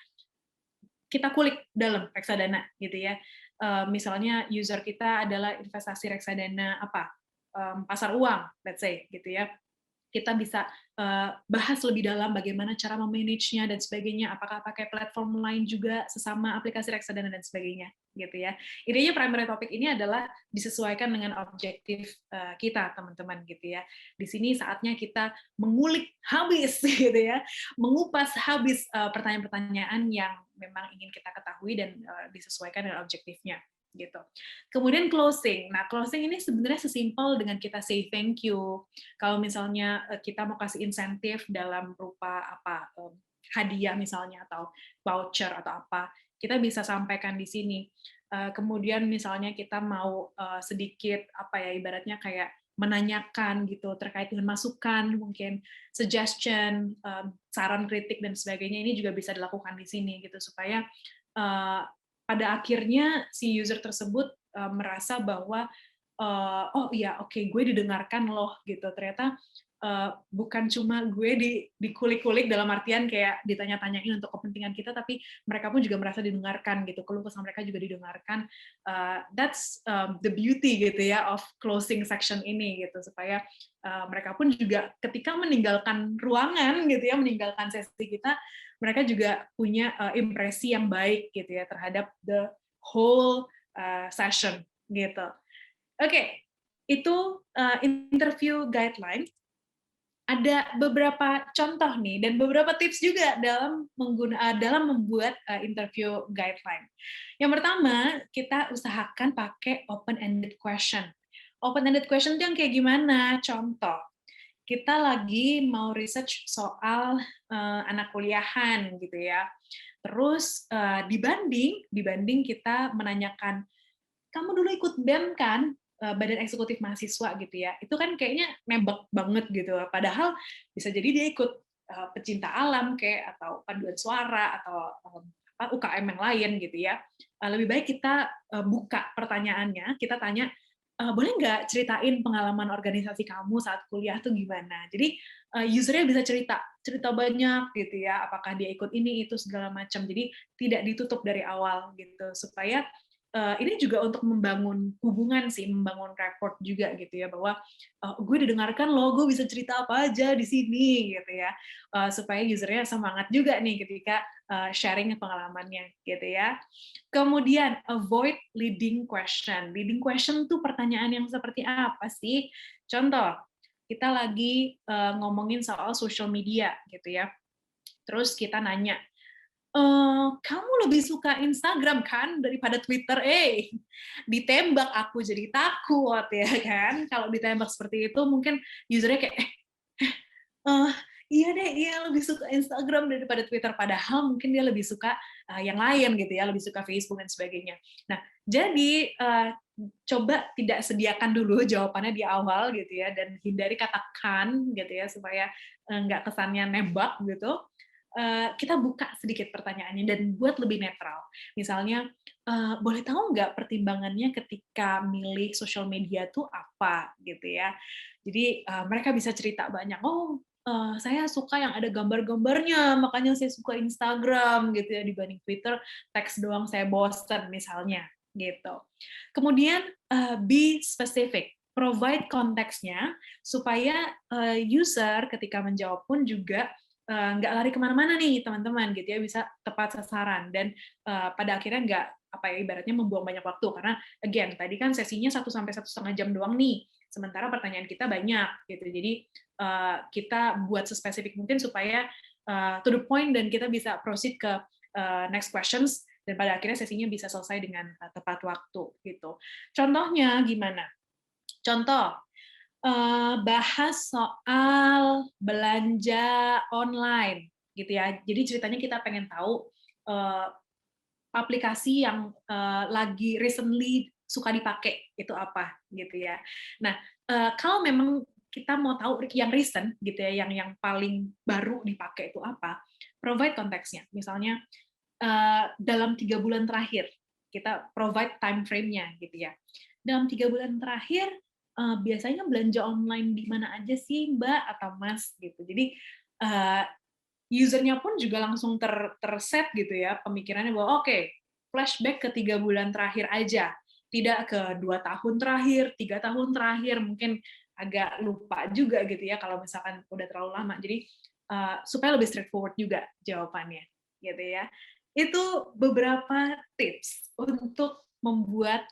kita kulik dalam reksadana gitu ya. Misalnya user kita adalah investasi reksadana apa? Pasar uang, let's say gitu ya. Kita bisa bahas lebih dalam bagaimana cara memanage-nya dan sebagainya, apakah pakai platform lain juga sesama aplikasi reksadana dan sebagainya gitu ya. Intinya primary topik ini adalah disesuaikan dengan objektif kita teman-teman gitu ya. Di sini saatnya kita mengulik habis gitu ya, mengupas habis pertanyaan-pertanyaan yang memang ingin kita ketahui dan disesuaikan dengan objektifnya gitu. Kemudian closing. Nah, closing ini sebenarnya sesimpel dengan kita say thank you. Kalau misalnya kita mau kasih insentif dalam berupa apa, hadiah misalnya atau voucher atau apa, kita bisa sampaikan di sini. Kemudian misalnya kita mau sedikit apa ya, ibaratnya kayak menanyakan gitu terkait dengan masukan, mungkin suggestion, saran kritik dan sebagainya, ini juga bisa dilakukan di sini gitu supaya pada akhirnya si user tersebut merasa bahwa oh iya oke, gue didengarkan loh gitu. Ternyata bukan cuma gue dikulik-kulik dalam artian kayak ditanya-tanyain untuk kepentingan kita, tapi mereka pun juga merasa didengarkan gitu. Keluh kesah mereka juga didengarkan. That's the beauty gitu ya of closing section ini gitu, supaya mereka pun juga ketika meninggalkan ruangan gitu ya, meninggalkan sesi kita, mereka juga punya impresi yang baik gitu ya terhadap the whole session gitu. Oke, itu interview guideline. Ada beberapa contoh nih dan beberapa tips juga dalam membuat interview guideline. Yang pertama, kita usahakan pakai open-ended question. Open-ended question itu yang kayak gimana? Contoh, kita lagi mau research soal anak kuliahan gitu ya. Terus dibanding kita menanyakan, kamu dulu ikut BEM kan, Badan Eksekutif Mahasiswa gitu ya, itu kan kayaknya nembak banget gitu. Padahal bisa jadi dia ikut pecinta alam kayak atau paduan suara atau UKM yang lain gitu ya. Lebih baik kita buka pertanyaannya, kita tanya, boleh nggak ceritain pengalaman organisasi kamu saat kuliah tuh gimana? Jadi usernya bisa cerita banyak gitu ya, apakah dia ikut ini itu segala macam. Jadi tidak ditutup dari awal gitu, supaya ini juga untuk membangun hubungan sih, membangun rapport juga gitu ya, bahwa gue didengarkan loh, gue bisa cerita apa aja di sini gitu ya, supaya usernya semangat juga nih ketika sharing pengalamannya gitu ya. Kemudian avoid leading question. Leading question tuh pertanyaan yang seperti apa sih? Contoh, kita lagi ngomongin soal social media gitu ya, terus kita nanya, kamu lebih suka Instagram kan daripada Twitter? Ditembak aku jadi takut ya kan. Kalau ditembak seperti itu mungkin usernya kayak, eh, iya deh, iya lebih suka Instagram daripada Twitter. Padahal mungkin dia lebih suka yang lain gitu ya, lebih suka Facebook dan sebagainya. Nah, jadi coba tidak sediakan dulu jawabannya di awal gitu ya, dan hindari kata kan gitu ya, supaya nggak kesannya nembak gitu. Kita buka sedikit pertanyaannya dan buat lebih netral. Misalnya, boleh tahu nggak pertimbangannya ketika milih sosial media tuh apa gitu ya. Jadi mereka bisa cerita banyak, oh saya suka yang ada gambar-gambarnya, makanya saya suka Instagram gitu ya, dibanding Twitter, teks doang saya bosen misalnya gitu. Kemudian be specific, provide konteksnya supaya user ketika menjawab pun juga nggak lari kemana-mana nih teman-teman gitu ya, bisa tepat sasaran dan pada akhirnya nggak apa ya, ibaratnya membuang banyak waktu, karena again tadi kan sesinya 1 sampai 1,5 jam doang nih, sementara pertanyaan kita banyak gitu. Jadi kita buat sespesifik mungkin supaya to the point dan kita bisa proceed ke next questions, dan pada akhirnya sesinya bisa selesai dengan tepat waktu gitu. Contohnya gimana? Contoh, bahas soal belanja online gitu ya. Jadi ceritanya kita pengen tahu aplikasi yang lagi recently suka dipakai itu apa gitu ya. Nah, kalau memang kita mau tahu yang recent gitu ya, yang paling baru dipakai itu apa, provide konteksnya. Misalnya dalam 3 bulan terakhir, kita provide time frame-nya gitu ya. Dalam 3 bulan terakhir biasanya belanja online di mana aja sih Mbak atau Mas gitu. Jadi usernya pun juga langsung terset gitu ya pemikirannya bahwa oke, flashback ke 3 bulan terakhir aja, tidak ke 2 tahun terakhir, 3 tahun terakhir, mungkin agak lupa juga gitu ya kalau misalkan udah terlalu lama. Jadi supaya lebih straightforward juga jawabannya gitu ya. Itu beberapa tips untuk membuat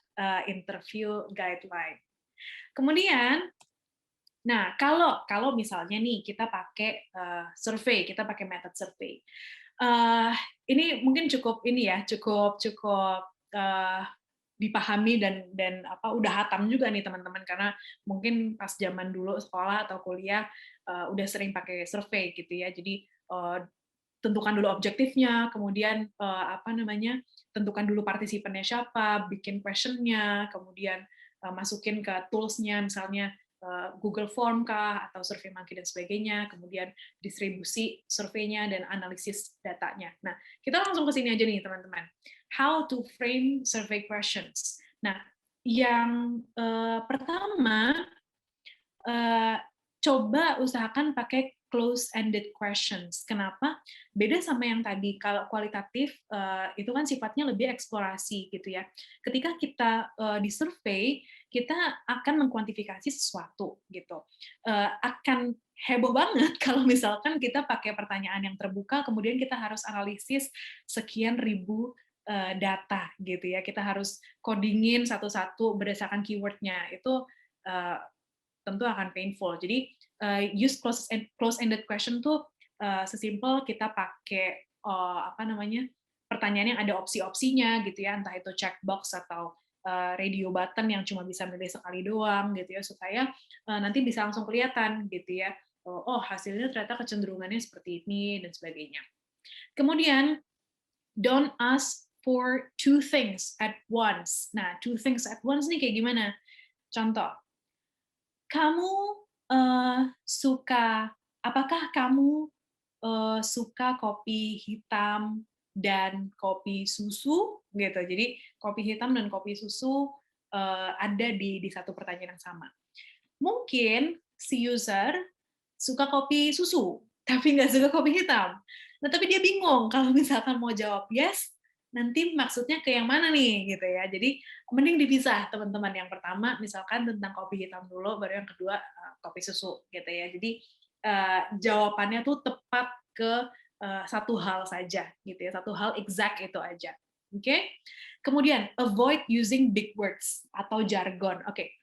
interview guideline. Kemudian, nah kalau misalnya nih kita pakai survei, kita pakai method survei, ini mungkin cukup ini ya, cukup dipahami dan udah hatam juga nih teman-teman, karena mungkin pas zaman dulu sekolah atau kuliah udah sering pakai survei gitu ya. Jadi tentukan dulu objektifnya, kemudian tentukan dulu partisipannya siapa, bikin questionnya, kemudian masukin ke tools-nya, misalnya Google Form kah, atau SurveyMonkey dan sebagainya, kemudian distribusi surveinya dan analisis datanya. Nah, kita langsung ke sini aja nih teman-teman. How to frame survey questions. Nah, yang pertama, coba usahakan pakai close-ended questions. Kenapa? Beda sama yang tadi. Kalau kualitatif itu kan sifatnya lebih eksplorasi gitu ya. Ketika kita disurvey, kita akan mengkuantifikasi sesuatu gitu. Akan heboh banget kalau misalkan kita pakai pertanyaan yang terbuka, kemudian kita harus analisis sekian ribu data gitu ya. Kita harus codingin satu-satu berdasarkan keywordnya. Itu tentu akan painful. Jadi use close-ended question tuh sesimpel kita pakai pertanyaan yang ada opsi-opsinya gitu ya, entah itu checkbox atau radio button yang cuma bisa milih sekali doang gitu ya, supaya nanti bisa langsung kelihatan gitu ya, oh hasilnya ternyata kecenderungannya seperti ini dan sebagainya. Kemudian don't ask for two things at once. Nah, two things at once nih kayak gimana? Contoh, apakah kamu suka kopi hitam dan kopi susu gitu. Jadi kopi hitam dan kopi susu ada di satu pertanyaan yang sama. Mungkin si user suka kopi susu tapi nggak suka kopi hitam. Nah, tapi dia bingung kalau misalkan mau jawab yes, nanti maksudnya ke yang mana nih gitu ya. Jadi mending dipisah teman-teman. Yang pertama misalkan tentang kopi hitam dulu, baru yang kedua kopi susu gitu ya. Jadi jawabannya tuh tepat ke satu hal saja gitu ya, satu hal exact itu aja. Oke? Kemudian avoid using big words atau jargon. Oke.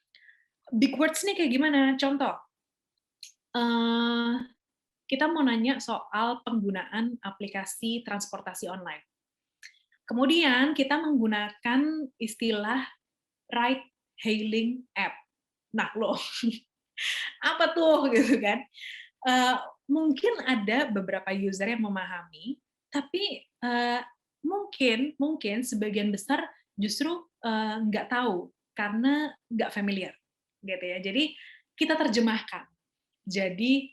Big words nih kayak gimana? Contoh, kita mau nanya soal penggunaan aplikasi transportasi online. Kemudian kita menggunakan istilah ride hailing app. Nah, loh, apa tuh gitu kan? Mungkin ada beberapa user yang memahami, tapi mungkin sebagian besar justru nggak tahu karena nggak familiar, gitu ya. Jadi kita terjemahkan. Jadi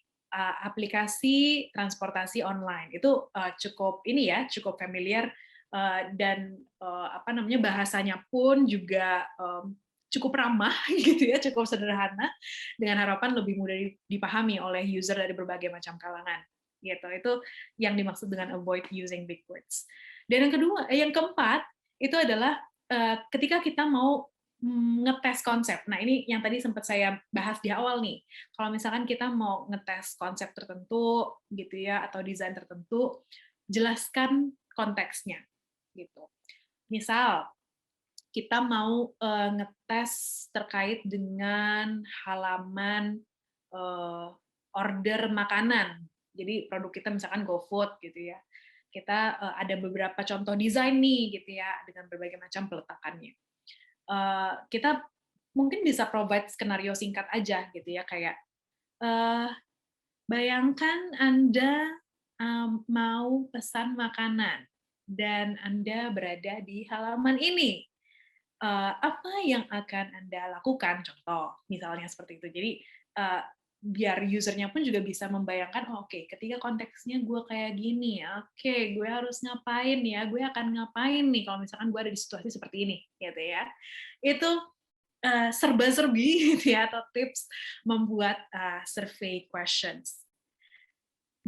aplikasi transportasi online itu cukup familiar dan bahasanya pun juga cukup ramah gitu ya, cukup sederhana dengan harapan lebih mudah dipahami oleh user dari berbagai macam kalangan. Gitu. Itu yang dimaksud dengan avoid using big words. Dan yang keempat itu adalah ketika kita mau ngetes konsep. Nah, ini yang tadi sempat saya bahas di awal nih. Kalau misalkan kita mau ngetes konsep tertentu gitu ya atau desain tertentu, jelaskan konteksnya gitu. Misal kita mau ngetes terkait dengan halaman order makanan. Jadi produk kita misalkan GoFood gitu ya. Kita ada beberapa contoh desain nih gitu ya dengan berbagai macam peletakannya. Kita mungkin bisa provide skenario singkat aja gitu ya, kayak bayangkan Anda mau pesan makanan dan Anda berada di halaman ini. Apa yang akan Anda lakukan? Contoh, misalnya seperti itu. Jadi biar usernya pun juga bisa membayangkan, oke, ketika konteksnya gue kayak gini, oke, gue harus ngapain ya, gue akan ngapain nih kalau misalkan gue ada di situasi seperti ini, gitu ya. Itu serba-serbi gitu ya, atau tips membuat survey questions.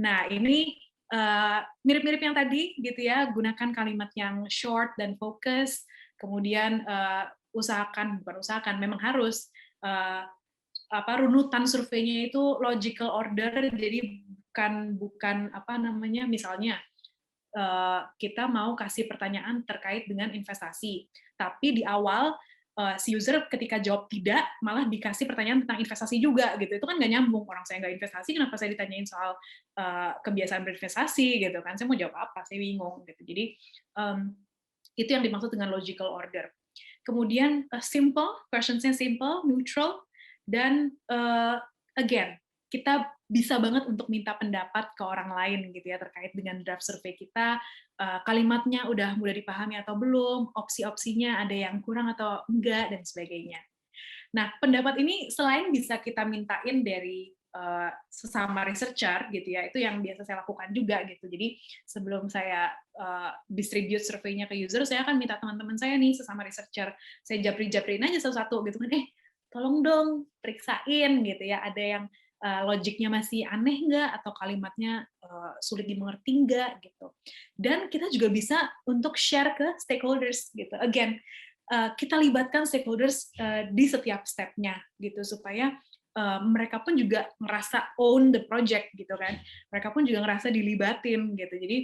Nah, ini mirip-mirip yang tadi, gitu ya, gunakan kalimat yang short dan fokus, kemudian memang harus runutan surveinya itu logical order, jadi bukan misalnya kita mau kasih pertanyaan terkait dengan investasi, tapi di awal si user ketika jawab tidak malah dikasih pertanyaan tentang investasi juga gitu. Itu kan nggak nyambung, orang saya nggak investasi kenapa saya ditanyain soal kebiasaan berinvestasi gitu kan, saya mau jawab apa, saya bingung gitu. Jadi itu yang dimaksud dengan logical order. kemudian simple, questionsnya simple, neutral, dan again, kita bisa banget untuk minta pendapat ke orang lain gitu ya terkait dengan draft survei kita, kalimatnya udah mudah dipahami atau belum, opsi-opsinya ada yang kurang atau enggak, dan sebagainya. Nah, pendapat ini selain bisa kita mintain dari sesama researcher gitu ya, itu yang biasa saya lakukan juga gitu. Jadi sebelum saya distribute surveinya ke user, saya akan minta teman-teman saya nih sesama researcher, saya japri-japriin aja satu-satu gitu kan, tolong dong periksain gitu ya, ada yang logiknya masih aneh nggak atau kalimatnya sulit dimengerti nggak gitu. Dan kita juga bisa untuk share ke stakeholders gitu. Again, kita libatkan stakeholders di setiap step-nya gitu supaya mereka pun juga ngerasa own the project gitu kan. Mereka pun juga ngerasa dilibatin gitu. Jadi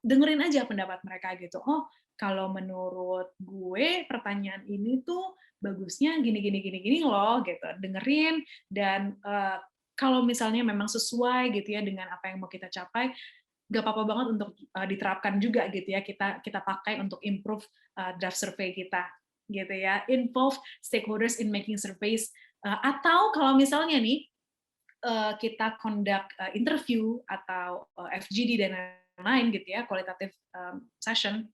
dengerin aja pendapat mereka gitu. Oh, kalau menurut gue pertanyaan ini tuh bagusnya gini loh gitu. Dengerin dan kalau misalnya memang sesuai gitu ya dengan apa yang mau kita capai, nggak apa-apa banget untuk diterapkan juga gitu ya, kita pakai untuk improve draft survey kita gitu ya. Involve stakeholders in making surveys, atau kalau misalnya nih kita conduct interview atau FGD dan lain-lain gitu ya, qualitative session,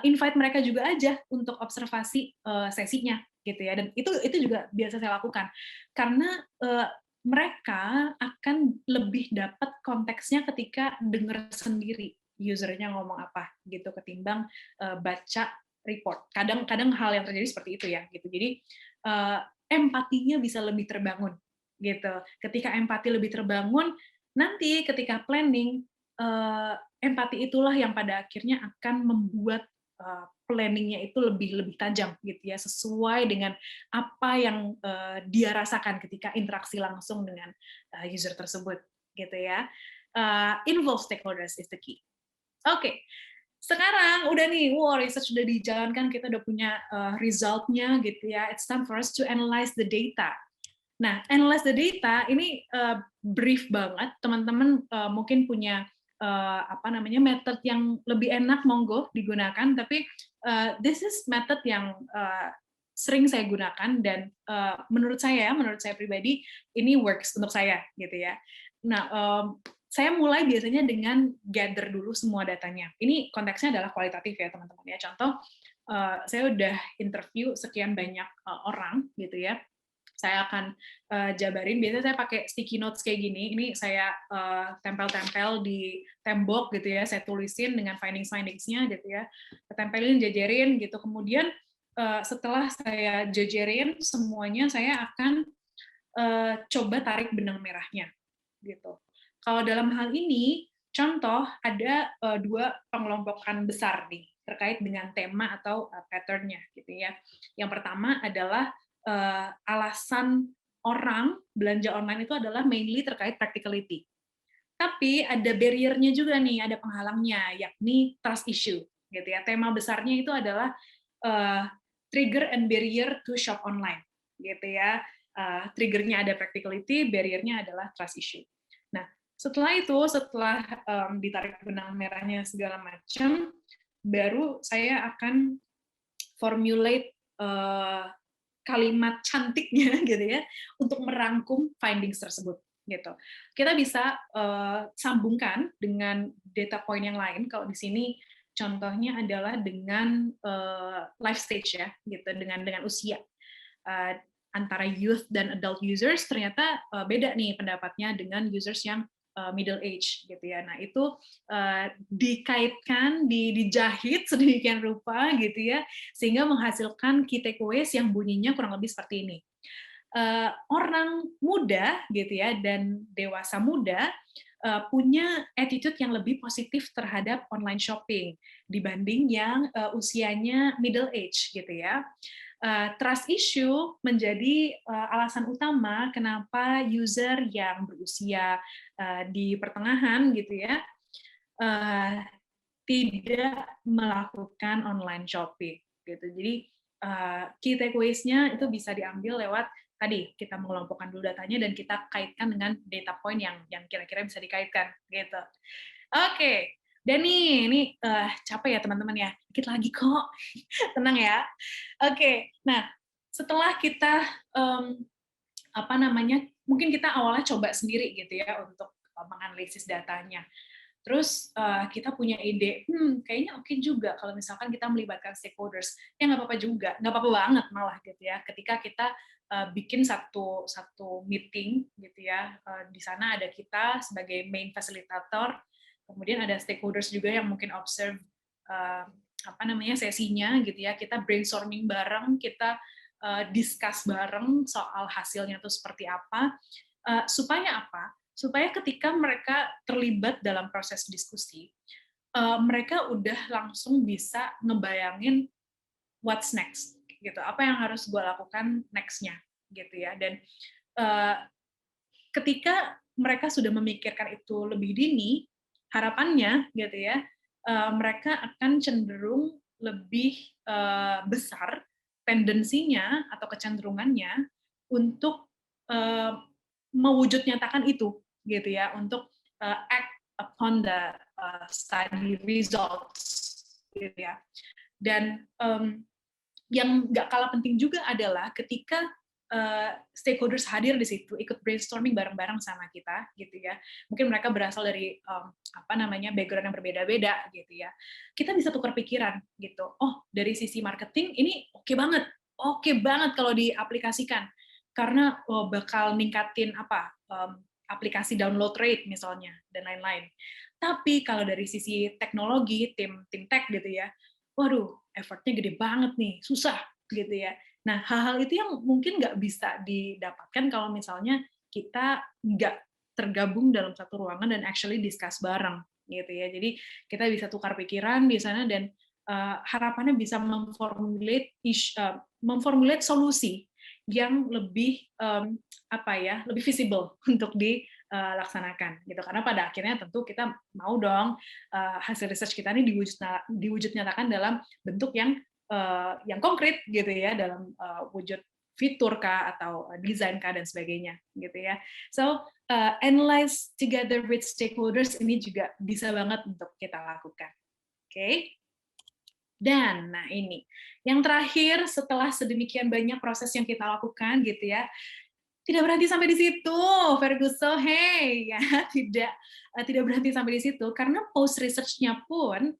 invite mereka juga aja untuk observasi sesinya gitu ya. Dan itu juga biasa saya lakukan karena mereka akan lebih dapat konteksnya ketika dengar sendiri usernya ngomong apa gitu ketimbang baca report. Kadang-kadang hal yang terjadi seperti itu ya gitu. Jadi empatinya bisa lebih terbangun gitu. Ketika empati lebih terbangun, nanti ketika planning empati itulah yang pada akhirnya akan membuat planning-nya itu lebih tajam gitu ya, sesuai dengan apa yang dia rasakan ketika interaksi langsung dengan user tersebut gitu ya. Involve stakeholders is the key. Oke. Sekarang udah nih, research udah dijalankan, kita udah punya result-nya gitu ya. It's time for us to analyze the data. Nah, analyze the data ini brief banget. Teman-teman mungkin punya method yang lebih enak, monggo digunakan. Tapi this is method yang sering saya gunakan dan menurut saya pribadi ini works untuk saya gitu ya. Nah, saya mulai biasanya dengan gather dulu semua datanya. Ini konteksnya adalah kualitatif ya teman-teman ya. Contoh, saya udah interview sekian banyak orang gitu ya. Saya akan jabarin, biasanya saya pakai sticky notes kayak gini, ini saya tempel-tempel di tembok gitu ya, saya tulisin dengan findings-nya gitu ya, tempelin, jajarin gitu, kemudian setelah saya jajarin semuanya, saya akan coba tarik benang merahnya gitu. Kalau dalam hal ini, contoh ada dua pengelompokan besar nih terkait dengan tema atau pattern-nya gitu ya. Yang pertama adalah alasan orang belanja online itu adalah mainly terkait practicality. Tapi ada barrier-nya juga nih, ada penghalangnya, yakni trust issue gitu ya. Tema besarnya itu adalah trigger and barrier to shop online gitu ya. Triggernya ada practicality, barrier-nya adalah trust issue. Nah, setelah ditarik benang merahnya segala macam, baru saya akan formulate kalimat cantiknya gitu ya untuk merangkum findings tersebut gitu. Kita bisa sambungkan dengan data point yang lain. Kalau di sini contohnya adalah dengan life stage ya gitu, dengan usia. Antara youth dan adult users ternyata beda nih pendapatnya dengan users yang middle age gitu ya. Nah, itu dikaitkan, dijahit sedemikian rupa gitu ya, sehingga menghasilkan key takeaways yang bunyinya kurang lebih seperti ini. Orang muda gitu ya dan dewasa muda punya attitude yang lebih positif terhadap online shopping dibanding yang usianya middle age gitu ya. Trust issue menjadi alasan utama kenapa user yang berusia di pertengahan gitu ya tidak melakukan online shopping gitu. Jadi key takeaways-nya itu bisa diambil lewat tadi kita mengelompokkan dulu datanya dan kita kaitkan dengan data point yang kira-kira bisa dikaitkan gitu. Oke. Dan nih, ini capek ya teman-teman ya, dikit lagi kok, tenang ya. Oke, nah setelah kita mungkin kita awalnya coba sendiri gitu ya untuk menganalisis datanya. Terus kita punya ide, kayaknya oke juga kalau misalkan kita melibatkan stakeholders. Ya nggak apa-apa juga, nggak apa-apa banget malah gitu ya. Ketika kita bikin satu meeting gitu ya, di sana ada kita sebagai main facilitator, kemudian ada stakeholders juga yang mungkin observe sesinya gitu ya. Kita brainstorming bareng, kita discuss bareng soal hasilnya itu seperti apa. Supaya apa? Supaya ketika mereka terlibat dalam proses diskusi, mereka udah langsung bisa ngebayangin what's next, gitu. Apa yang harus gue lakukan next-nya, gitu ya. Dan ketika mereka sudah memikirkan itu lebih dini, harapannya, gitu ya, mereka akan cenderung lebih besar tendensinya atau kecenderungannya untuk mewujud nyatakan itu, gitu ya, untuk act upon the study results, gitu ya. Dan yang nggak kalah penting juga adalah ketika stakeholders hadir di situ, ikut brainstorming bareng-bareng sama kita, gitu ya. Mungkin mereka berasal dari background yang berbeda-beda, gitu ya. Kita bisa tukar pikiran, gitu. Oh, dari sisi marketing ini oke banget kalau diaplikasikan, karena bakal ningkatin aplikasi download rate misalnya dan lain-lain. Tapi kalau dari sisi teknologi, tim tech gitu ya, waduh, effortnya gede banget nih, susah gitu ya. Nah, hal-hal itu yang mungkin nggak bisa didapatkan kalau misalnya kita nggak tergabung dalam satu ruangan dan actually discuss bareng gitu ya. Jadi kita bisa tukar pikiran di sana dan harapannya bisa memformulate solusi yang lebih lebih visible untuk dilaksanakan gitu. Karena pada akhirnya tentu kita mau dong hasil research kita ini diwujud nyatakan dalam bentuk yang konkret gitu ya, dalam wujud fitur kah atau desain kah dan sebagainya gitu ya. So analyze together with stakeholders ini juga bisa banget untuk kita lakukan. Oke. Dan nah ini yang terakhir, setelah sedemikian banyak proses yang kita lakukan gitu ya, tidak berhenti sampai di situ, Ferguson, hey, ya, tidak berhenti sampai di situ, karena post research-nya pun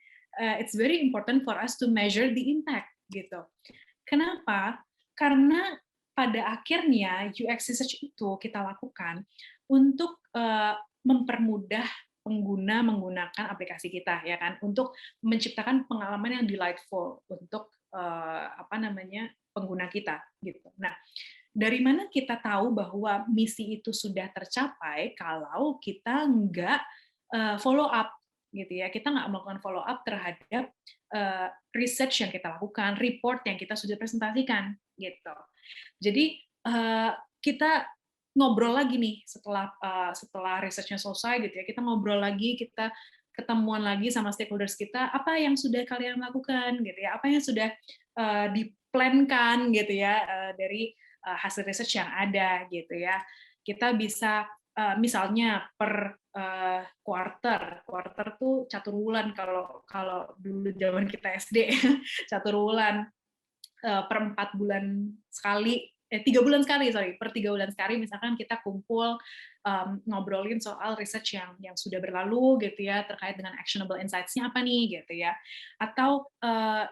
it's very important for us to measure the impact gitu. Kenapa? Karena pada akhirnya UX research itu kita lakukan untuk mempermudah pengguna menggunakan aplikasi kita, ya kan, untuk menciptakan pengalaman yang delightful untuk pengguna kita gitu. Nah, dari mana kita tahu bahwa misi itu sudah tercapai kalau kita nggak follow up gitu ya, kita nggak melakukan follow up terhadap research yang kita lakukan, report yang kita sudah presentasikan gitu. Jadi kita ngobrol lagi nih setelah research-nya selesai gitu ya, kita ngobrol lagi, kita ketemuan lagi sama stakeholders kita, apa yang sudah kalian lakukan gitu ya, apa yang sudah diplankan gitu ya dari hasil research yang ada gitu ya. Kita bisa misalnya per quarter tuh catur wulan kalau dulu zaman kita SD catur wulan per 4 bulan sekali 3 bulan sekali per 3 bulan sekali misalkan kita kumpul ngobrolin soal research yang sudah berlalu gitu ya, terkait dengan actionable insights-nya apa nih gitu ya, atau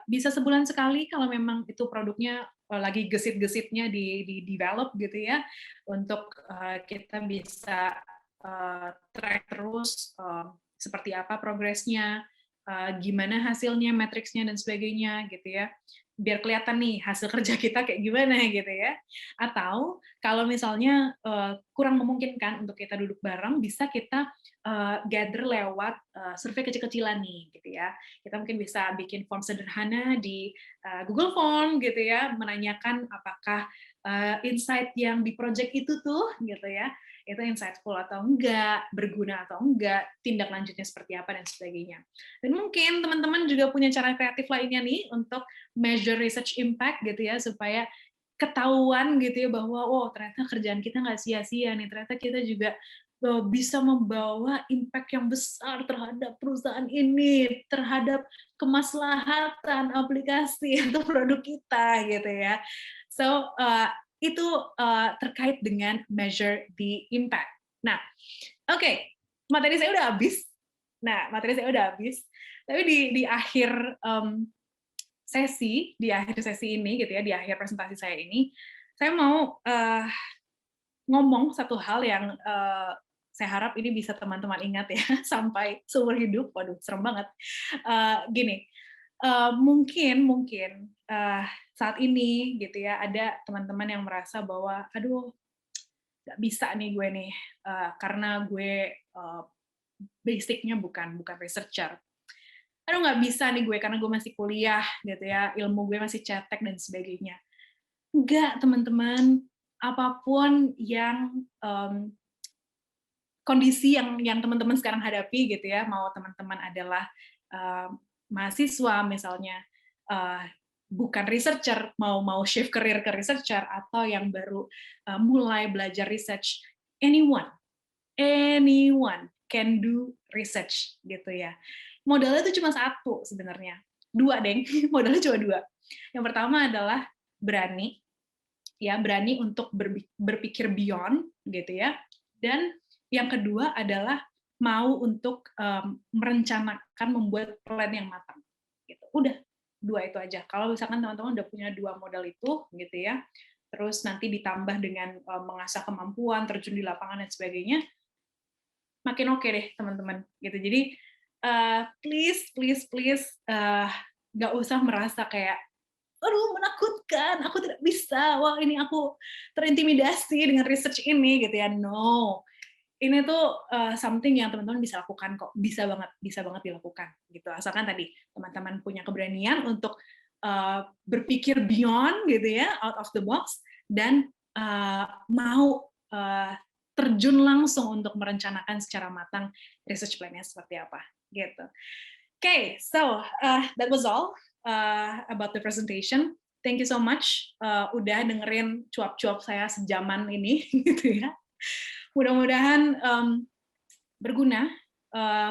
bisa sebulan sekali kalau memang itu produknya lagi gesit-gesitnya di develop gitu ya, untuk kita bisa track terus seperti apa progresnya, gimana hasilnya, matriksnya dan sebagainya gitu ya, biar kelihatan nih hasil kerja kita kayak gimana gitu ya. Atau kalau misalnya kurang memungkinkan untuk kita duduk bareng, bisa kita gather lewat survei kecil-kecilan nih gitu ya. Kita mungkin bisa bikin form sederhana di Google Form gitu ya, menanyakan apakah insight yang di project itu tuh gitu ya, itu insightful atau enggak, berguna atau enggak, tindak lanjutnya seperti apa dan sebagainya. Dan mungkin teman-teman juga punya cara kreatif lainnya nih untuk measure research impact gitu ya, supaya ketahuan gitu ya bahwa ternyata kerjaan kita nggak sia-sia nih, ternyata kita juga bisa membawa impact yang besar terhadap perusahaan ini, terhadap kemaslahatan aplikasi atau produk kita gitu ya. So itu terkait dengan measure the impact. Nah, oke, materi saya udah habis. Tapi di akhir di akhir sesi ini gitu ya, di akhir presentasi saya ini, saya mau ngomong satu hal yang saya harap ini bisa teman-teman ingat ya sampai seumur hidup. Waduh, serem banget. Gini, mungkin saat ini gitu ya ada teman-teman yang merasa bahwa aduh nggak bisa nih gue nih karena gue basicnya bukan researcher. Aduh nggak bisa nih gue karena gue masih kuliah gitu ya, ilmu gue masih cetek dan sebagainya. Enggak, teman-teman, apapun yang kondisi yang teman-teman sekarang hadapi gitu ya, mau teman-teman adalah mahasiswa misalnya, bukan researcher, mau shift career ke researcher, atau yang baru mulai belajar research, anyone can do research gitu ya. Modalnya itu cuma satu sebenarnya, dua deng, modalnya cuma dua. Yang pertama adalah berani untuk berpikir beyond gitu ya, dan yang kedua adalah mau untuk merencanakan, membuat plan yang matang gitu. Udah dua itu aja. Kalau misalkan teman-teman udah punya dua modal itu gitu ya, terus nanti ditambah dengan mengasah kemampuan, terjun di lapangan dan sebagainya, makin oke deh teman-teman gitu. Jadi please nggak usah merasa kayak aduh menakutkan, aku tidak bisa, wah ini aku terintimidasi dengan research ini gitu ya. No, ini tuh something yang teman-teman bisa lakukan kok, bisa banget dilakukan gitu. Asalkan tadi teman-teman punya keberanian untuk berpikir beyond gitu ya, out of the box, dan mau terjun langsung untuk merencanakan secara matang research plan-nya seperti apa gitu. Okay, so that was all about the presentation. Thank you so much udah dengerin cuap-cuap saya sejaman ini gitu ya. Mudah-mudahan berguna,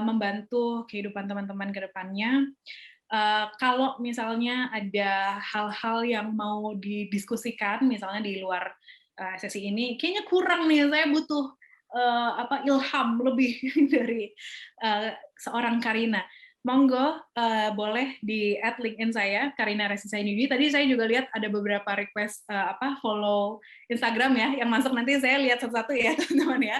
membantu kehidupan teman-teman ke depannya. Kalau misalnya ada hal-hal yang mau didiskusikan, misalnya di luar sesi ini, kayaknya kurang nih, saya butuh ilham lebih dari seorang Karina. Monggo boleh di add LinkedIn saya, Karina Resisainudi. Tadi saya juga lihat ada beberapa request follow Instagram ya, yang masuk nanti saya lihat satu-satu ya teman-teman ya.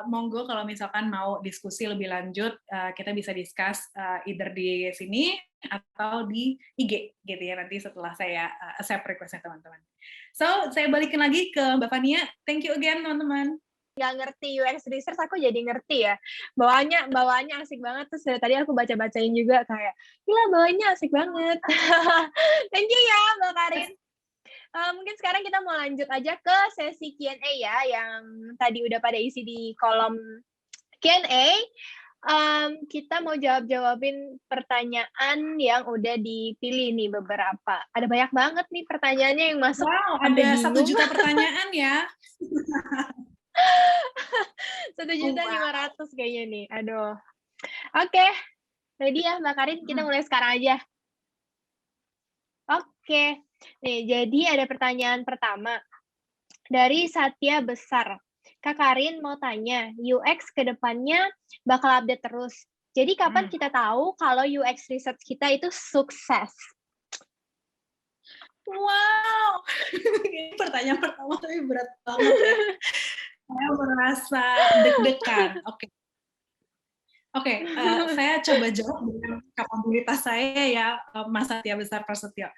Monggo kalau misalkan mau diskusi lebih lanjut, kita bisa discuss either di sini atau di IG gitu ya, nanti setelah saya accept request-nya teman-teman. So, saya balikin lagi ke Mbak Fania. Thank you again teman-teman. Nggak ngerti UX research, aku jadi ngerti ya. Bawaannya asik banget. Terus dari tadi aku baca-bacain juga kayak, gila bawaannya asik banget. Thank you ya Mbak Karin. Mungkin sekarang kita mau lanjut aja ke sesi Q&A ya, yang tadi udah pada isi di kolom Q&A. Kita mau jawabin pertanyaan yang udah dipilih nih beberapa. Ada banyak banget nih pertanyaannya yang masuk. Wow, ada 1 juta pertanyaan ya. 1.500.000 kayaknya nih. Aduh. Oke. Ready ya Mbak Karin? Kita mulai sekarang aja. Oke. Nih, jadi ada pertanyaan pertama. Dari Satya Besar. Kak Karin mau tanya, UX ke depannya bakal update terus. Jadi kapan kita tahu kalau UX research kita itu sukses? Wow. Ini pertanyaan pertama tapi berat banget ya. Saya merasa deg-degan. Oke, saya coba jawab dengan kapabilitas saya ya, Mas Satya Besar Prasetyo.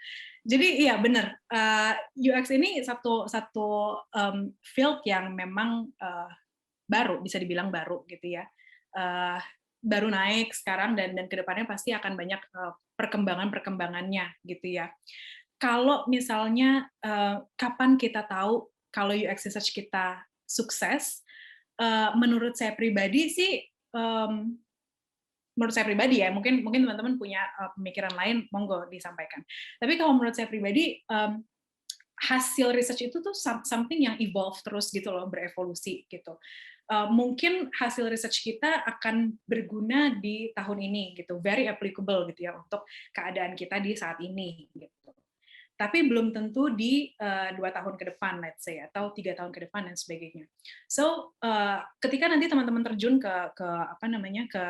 Jadi iya benar, UX ini satu field yang memang baru, bisa dibilang baru gitu ya. Baru naik sekarang dan kedepannya pasti akan banyak perkembangannya gitu ya. Kalau misalnya kapan kita tahu kalau UX research kita sukses, menurut saya pribadi sih, menurut saya pribadi ya, mungkin teman-teman punya pemikiran lain, monggo disampaikan. Tapi kalau menurut saya pribadi, hasil research itu tuh something yang evolve terus gitu loh, berevolusi gitu. mungkin hasil research kita akan berguna di tahun ini gitu, very applicable gitu ya untuk keadaan kita di saat ini gitu. Tapi belum tentu di 2 tahun ke depan, let's say, atau 3 tahun ke depan dan sebagainya. So ketika nanti teman-teman terjun ke apa namanya ke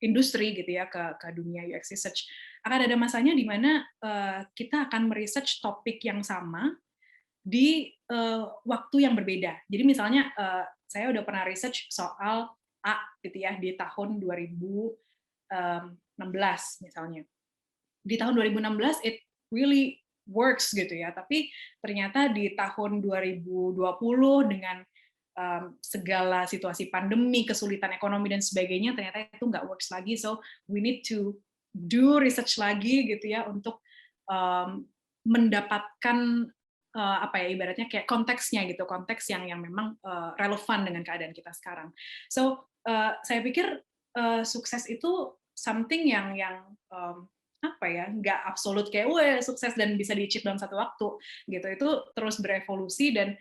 industri gitu ya, ke dunia UX research, akan ada masanya di mana kita akan meresearch topik yang sama di waktu yang berbeda. Jadi misalnya saya udah pernah research soal A gitu ya di tahun 2016 misalnya. Di tahun 2016 it really works gitu ya, tapi ternyata di tahun 2020 dengan segala situasi pandemi, kesulitan ekonomi dan sebagainya, ternyata itu nggak works lagi. So we need to do research lagi gitu ya untuk mendapatkan apa ya ibaratnya kayak konteksnya gitu, konteks yang memang relevan dengan keadaan kita sekarang. So saya pikir sukses itu something yang apa ya nggak absolut kayak wah sukses dan bisa di-achieve dalam satu waktu gitu. Itu terus berevolusi dan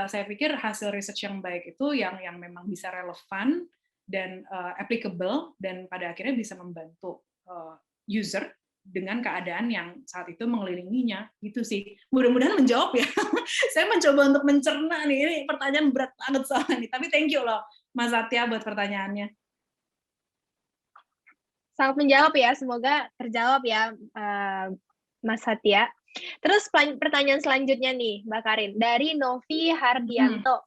saya pikir hasil research yang baik itu yang memang bisa relevan dan applicable dan pada akhirnya bisa membantu user dengan keadaan yang saat itu mengelilinginya, gitu sih. Mudah-mudahan menjawab ya. Saya mencoba untuk mencerna nih, ini pertanyaan berat banget soalnya nih. Tapi thank you loh, Mas Satya buat pertanyaannya. Sangat menjawab ya, semoga terjawab ya, Mas Satya. Terus pertanyaan selanjutnya nih, Mbak Karin, dari Novi Hardianto.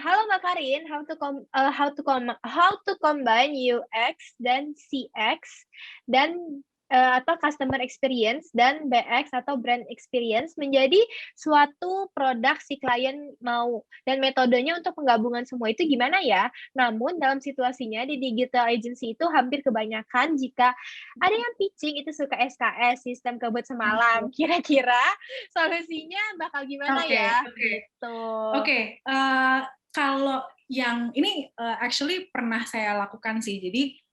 Halo Mbak Karin, how to combine UX dan CX dan atau customer experience dan BX atau brand experience menjadi suatu produk si klien mau, dan metodenya untuk penggabungan semua itu gimana ya? Namun dalam situasinya di digital agency itu hampir kebanyakan jika ada yang pitching itu suka SKS, sistem kebut semalam. Kira-kira solusinya bakal gimana ya? Gitu. Oke. Kalau yang ini actually pernah saya lakukan sih. Jadi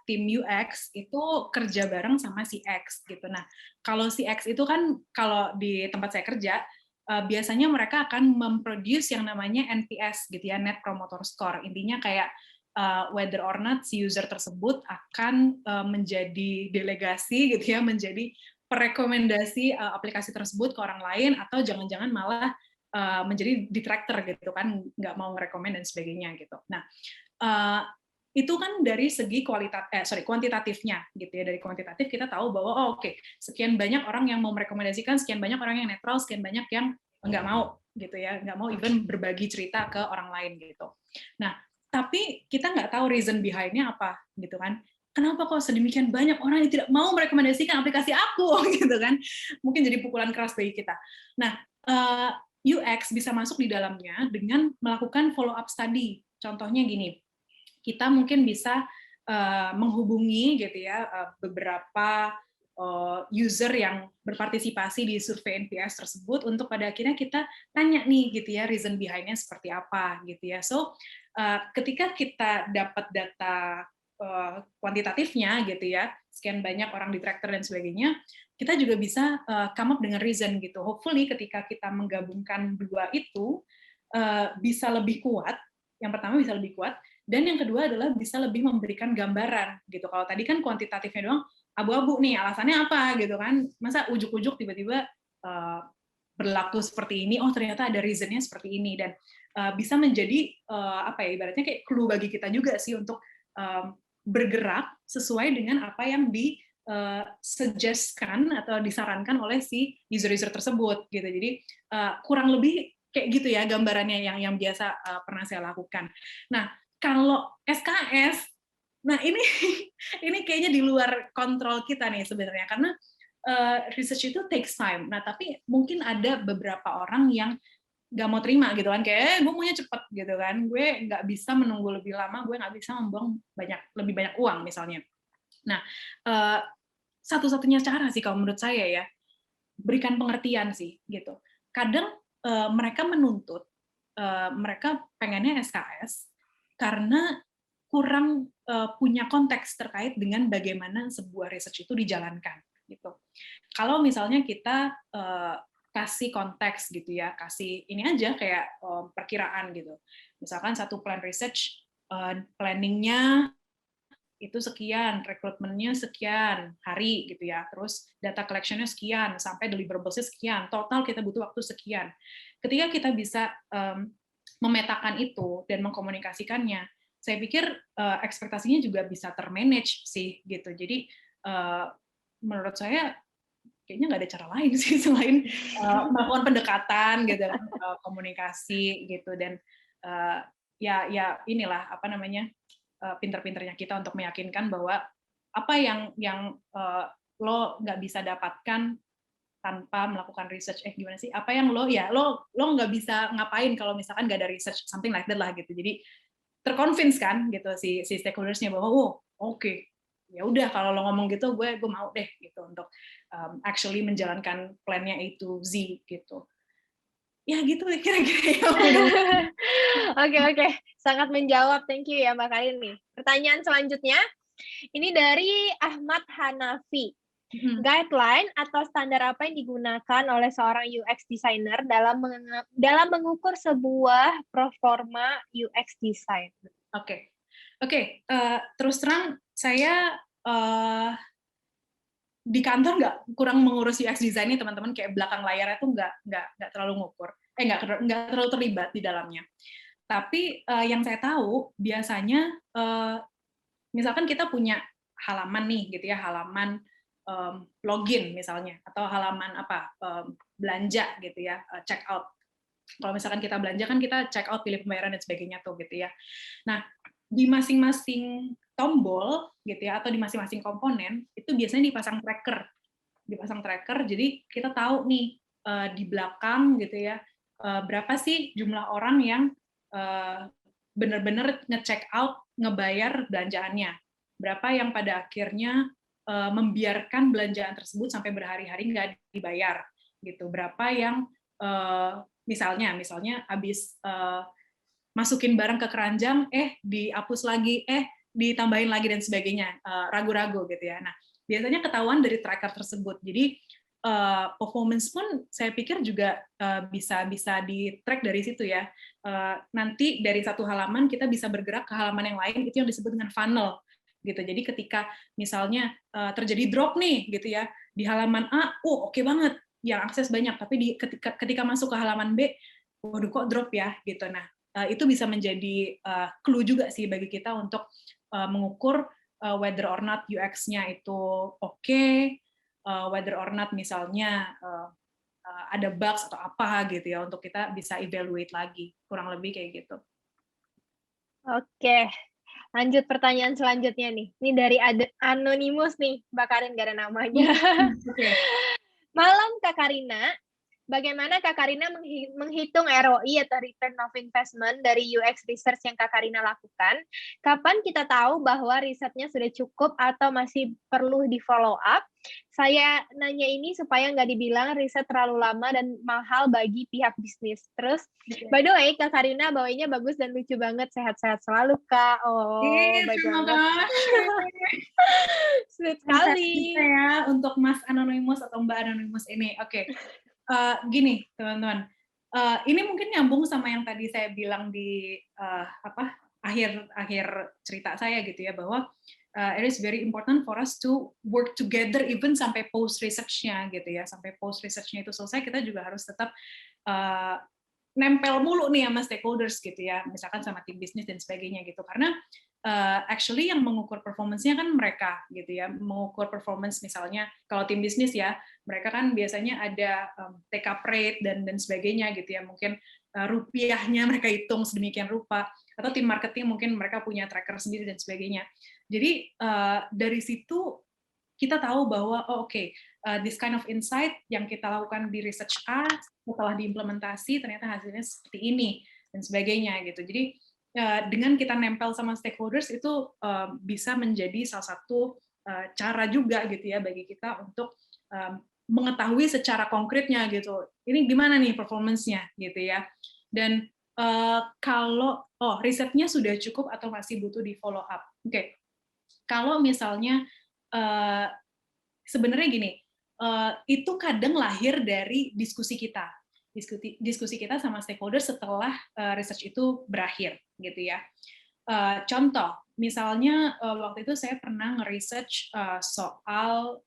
tim UX itu kerja bareng sama CX gitu. Nah, kalau CX itu kan kalau di tempat saya kerja biasanya mereka akan memproduce yang namanya NPS gitu ya, Net Promoter Score. Intinya kayak whether or not si user tersebut akan menjadi delegasi gitu ya, menjadi perekomendasi aplikasi tersebut ke orang lain atau jangan-jangan malah menjadi detractor gitu kan, nggak mau ngerekomend dan sebagainya gitu. Nah, itu kan dari segi kuantitatifnya gitu ya. Dari kuantitatif kita tahu bahwa oke, sekian banyak orang yang mau merekomendasikan, sekian banyak orang yang netral, sekian banyak yang nggak mau gitu ya, nggak mau even berbagi cerita ke orang lain gitu. Nah, tapi kita nggak tahu reason behind-nya apa gitu kan. Kenapa kok sedemikian banyak orang yang tidak mau merekomendasikan aplikasi aku gitu kan? Mungkin jadi pukulan keras bagi kita. Nah, UX bisa masuk di dalamnya dengan melakukan follow up study. Contohnya gini, kita mungkin bisa menghubungi gitu ya beberapa user yang berpartisipasi di survei NPS tersebut untuk pada akhirnya kita tanya nih gitu ya reason behind-nya seperti apa gitu ya. So ketika kita dapat data kuantitatifnya gitu ya, sekian banyak orang detractor dan sebagainya, kita juga bisa come up dengan reason gitu. Hopefully ketika kita menggabungkan dua itu bisa lebih kuat. Yang pertama bisa lebih kuat, dan yang kedua adalah bisa lebih memberikan gambaran gitu. Kalau tadi kan kuantitatifnya doang abu-abu nih, alasannya apa gitu kan? Masa ujuk-ujuk tiba-tiba berlaku seperti ini? Oh ternyata ada reasonnya seperti ini, dan bisa menjadi apa ya ibaratnya kayak clue bagi kita juga sih untuk bergerak sesuai dengan apa yang suggest-kan atau disarankan oleh si user-user tersebut gitu. Jadi kurang lebih kayak gitu ya gambarannya yang biasa pernah saya lakukan. Nah, kalau SKS, nah ini kayaknya di luar kontrol kita nih sebenarnya, karena research itu takes time. Nah, tapi mungkin ada beberapa orang yang nggak mau terima gitu kan, kayak gue maunya cepet gitu kan, gue nggak bisa menunggu lebih lama, gue nggak bisa membuang lebih banyak uang misalnya. Nah, satu-satunya cara sih kalau menurut saya ya, berikan pengertian sih gitu. Kadang mereka menuntut, mereka pengennya SKS karena kurang punya konteks terkait dengan bagaimana sebuah research itu dijalankan gitu. Kalau misalnya kita kasih konteks gitu ya, kasih ini aja kayak perkiraan gitu. Misalkan satu plan research, planningnya itu sekian, rekrutmennya sekian hari gitu ya, terus data collection-nya sekian, sampai deliverables-nya sekian, total kita butuh waktu sekian. Ketika kita bisa memetakan itu dan mengkomunikasikannya, saya pikir ekspektasinya juga bisa termanage sih gitu. Jadi menurut saya kayaknya nggak ada cara lain sih selain melakukan pendekatan gitu, komunikasi gitu, dan ya inilah apa namanya, pinter-pinternya kita untuk meyakinkan bahwa apa yang lo nggak bisa dapatkan tanpa melakukan research, gimana sih, apa yang lo nggak bisa ngapain kalau misalkan nggak ada research, something like that lah gitu. Jadi terconvince kan gitu si stakeholders-nya bahwa oke, ya udah kalau lo ngomong gitu gue mau deh gitu untuk actually menjalankan plan-nya A to Z gitu. Ya gitu kira-kira. Oke, sangat menjawab. Thank you ya Mbak Karin nih. Pertanyaan selanjutnya, ini dari Ahmad Hanafi. Guideline atau standar apa yang digunakan oleh seorang UX designer dalam mengukur sebuah performa UX design? Oke. Terus terang saya di kantor kurang mengurus UX design ini, teman-teman, kayak belakang layarnya tuh nggak terlalu ngukur, nggak terlalu terlibat di dalamnya. Tapi yang saya tahu biasanya misalkan kita punya halaman nih gitu ya, halaman login misalnya, atau halaman belanja gitu ya, check out. Kalau misalkan kita belanja kan kita check out, pilih pembayaran dan sebagainya tuh gitu ya. Nah, di masing-masing tombol gitu ya, atau di masing-masing komponen itu biasanya dipasang tracker. Jadi kita tahu nih di belakang gitu ya, berapa sih jumlah orang yang benar-benar nge-check out, ngebayar belanjaannya, berapa yang pada akhirnya membiarkan belanjaan tersebut sampai berhari-hari nggak dibayar gitu, berapa yang misalnya habis masukin barang ke keranjang, dihapus lagi, ditambahin lagi dan sebagainya, ragu-ragu gitu ya. Nah, biasanya ketahuan dari tracker tersebut. Jadi performance pun saya pikir juga bisa di-track dari situ ya. Nanti dari satu halaman kita bisa bergerak ke halaman yang lain, itu yang disebut dengan funnel gitu. Jadi ketika misalnya terjadi drop nih gitu ya di halaman A, oke banget, yang akses banyak, tapi ketika masuk ke halaman B, waduh kok drop ya gitu. Nah, itu bisa menjadi clue juga sih bagi kita untuk mengukur whether or not UX-nya itu oke, whether or not misalnya ada bugs atau apa gitu ya, untuk kita bisa evaluate lagi, kurang lebih kayak gitu. Oke, lanjut pertanyaan selanjutnya nih. Ini dari Anonymous nih, Mbak Karin, gak ada namanya. Okay. Malam Kak Karina, bagaimana Kak Karina menghitung ROI atau return of investment dari UX research yang Kak Karina lakukan? Kapan kita tahu bahwa risetnya sudah cukup atau masih perlu di follow up? Saya nanya ini supaya nggak dibilang riset terlalu lama dan mahal bagi pihak bisnis. Terus, by the way, Kak Karina bawainya bagus dan lucu banget. Sehat-sehat selalu, Kak. Baik banget. Sweet sekali. Ya, untuk Mas Anonymous atau Mbak Anonymous ini. Oke. Gini, teman-teman. Ini mungkin nyambung sama yang tadi saya bilang di akhir cerita saya gitu ya, bahwa it is very important for us to work together even sampai post research-nya gitu ya. Sampai post research-nya itu selesai, kita juga harus tetap nempel mulu nih sama stakeholders gitu ya, misalkan sama tim bisnis dan sebagainya gitu. Karena actually yang mengukur performance-nya kan mereka gitu ya, mengukur performance misalnya kalau tim bisnis ya, mereka kan biasanya ada take up rate dan sebagainya gitu ya, mungkin rupiahnya mereka hitung sedemikian rupa, atau tim marketing mungkin mereka punya tracker sendiri dan sebagainya. Jadi dari situ kita tahu bahwa this kind of insight yang kita lakukan di research A setelah diimplementasi ternyata hasilnya seperti ini dan sebagainya gitu. Jadi dengan kita nempel sama stakeholders itu bisa menjadi salah satu cara juga gitu ya bagi kita untuk mengetahui secara konkretnya gitu. Ini gimana nih performance-nya gitu ya. Dan kalau risetnya sudah cukup atau masih butuh di follow up. Kalau misalnya sebenarnya gini, itu kadang lahir dari diskusi kita sama stakeholder setelah research itu berakhir gitu ya. Contoh, misalnya waktu itu saya pernah nge-research soal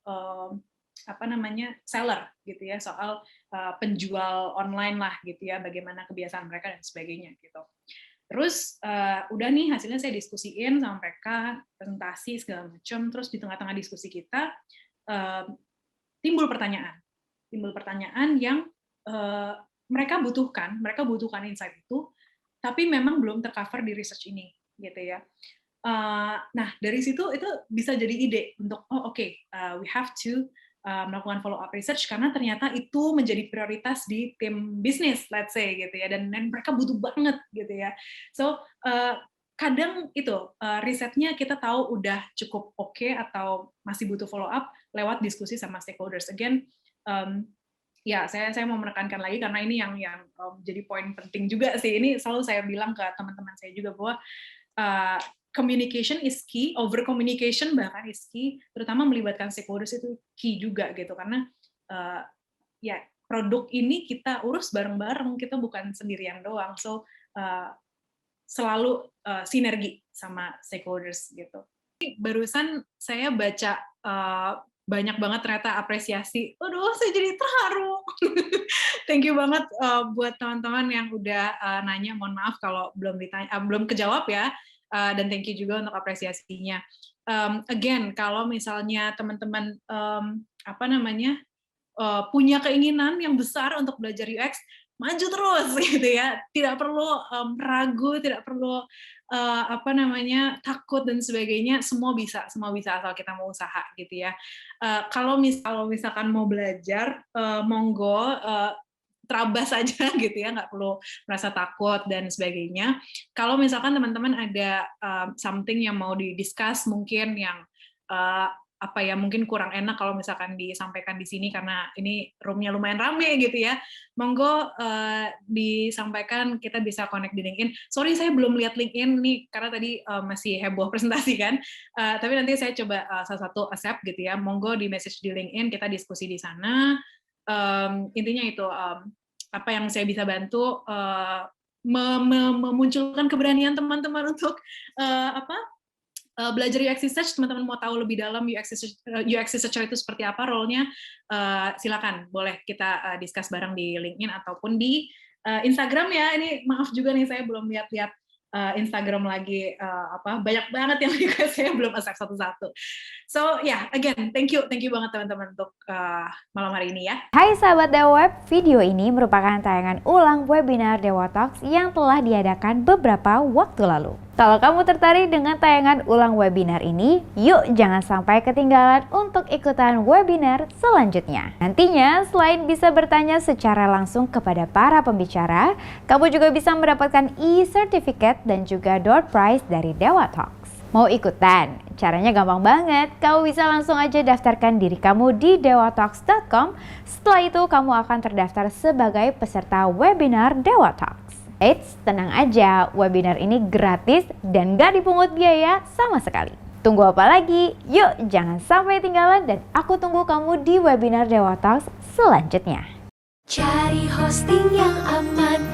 seller gitu ya, soal penjual online lah gitu ya, bagaimana kebiasaan mereka dan sebagainya gitu. Terus udah nih hasilnya saya diskusiin sama mereka, presentasi segala macam, terus di tengah-tengah diskusi kita timbul pertanyaan yang mereka butuhkan insight itu, tapi memang belum tercover di research ini, gitu ya. Nah dari situ itu bisa jadi ide untuk we have to melakukan follow up research karena ternyata itu menjadi prioritas di tim bisnis, let's say gitu ya, dan mereka butuh banget gitu ya. So kadang itu risetnya kita tahu udah cukup oke atau masih butuh follow up lewat diskusi sama stakeholders. Again, ya saya mau menekankan lagi karena ini yang jadi poin penting juga sih. Ini selalu saya bilang ke teman-teman saya juga bahwa communication is key, over communication bahkan is key, terutama melibatkan stakeholders itu key juga gitu karena ya produk ini kita urus bareng-bareng, kita bukan sendirian doang. So selalu sinergi sama stakeholders gitu. Barusan saya baca banyak banget ternyata apresiasi. Aduh, saya jadi terharu. Thank you banget buat teman-teman yang udah nanya. Mohon maaf kalau belum kejawab ya. Dan thank you juga untuk apresiasinya. Again, kalau misalnya teman-teman punya keinginan yang besar untuk belajar UX, maju terus gitu ya. Tidak perlu ragu, tidak perlu takut dan sebagainya. Semua bisa asal kita mau usaha gitu ya. Kalau misalkan mau belajar, monggo terabas aja gitu ya, nggak perlu merasa takut dan sebagainya. Kalau misalkan teman-teman ada something yang mau didiscuss mungkin yang mungkin kurang enak kalau misalkan disampaikan di sini karena ini roomnya lumayan rame gitu ya, monggo disampaikan, kita bisa connect di LinkedIn. Sorry saya belum lihat LinkedIn nih karena tadi masih heboh presentasi kan, tapi nanti saya coba salah satu accept gitu ya, monggo di message di LinkedIn, kita diskusi di sana. Intinya itu apa yang saya bisa bantu memunculkan keberanian teman-teman untuk belajar UX research. Teman-teman mau tahu lebih dalam UX researcher itu seperti apa role-nya, silakan boleh kita discuss bareng di LinkedIn ataupun di Instagram ya. Ini maaf juga nih saya belum lihat Instagram lagi, banyak banget yang request, saya belum accept satu-satu. So again, thank you banget teman-teman untuk malam hari ini ya. Hai sahabat Dewa Web, video ini merupakan tayangan ulang webinar Dewa Talks yang telah diadakan beberapa waktu lalu. Kalau kamu tertarik dengan tayangan ulang webinar ini, yuk jangan sampai ketinggalan untuk ikutan webinar selanjutnya. Nantinya, selain bisa bertanya secara langsung kepada para pembicara, kamu juga bisa mendapatkan e-certificate dan juga door prize dari Dewa Talks. Mau ikutan? Caranya gampang banget. Kamu bisa langsung aja daftarkan diri kamu di dewatalks.com. Setelah itu, kamu akan terdaftar sebagai peserta webinar Dewa Talks. Eits, tenang aja, webinar ini gratis dan gak dipungut biaya sama sekali. Tunggu apa lagi? Yuk, jangan sampai ketinggalan dan aku tunggu kamu di webinar Dewa Talks selanjutnya. Cari hosting yang aman,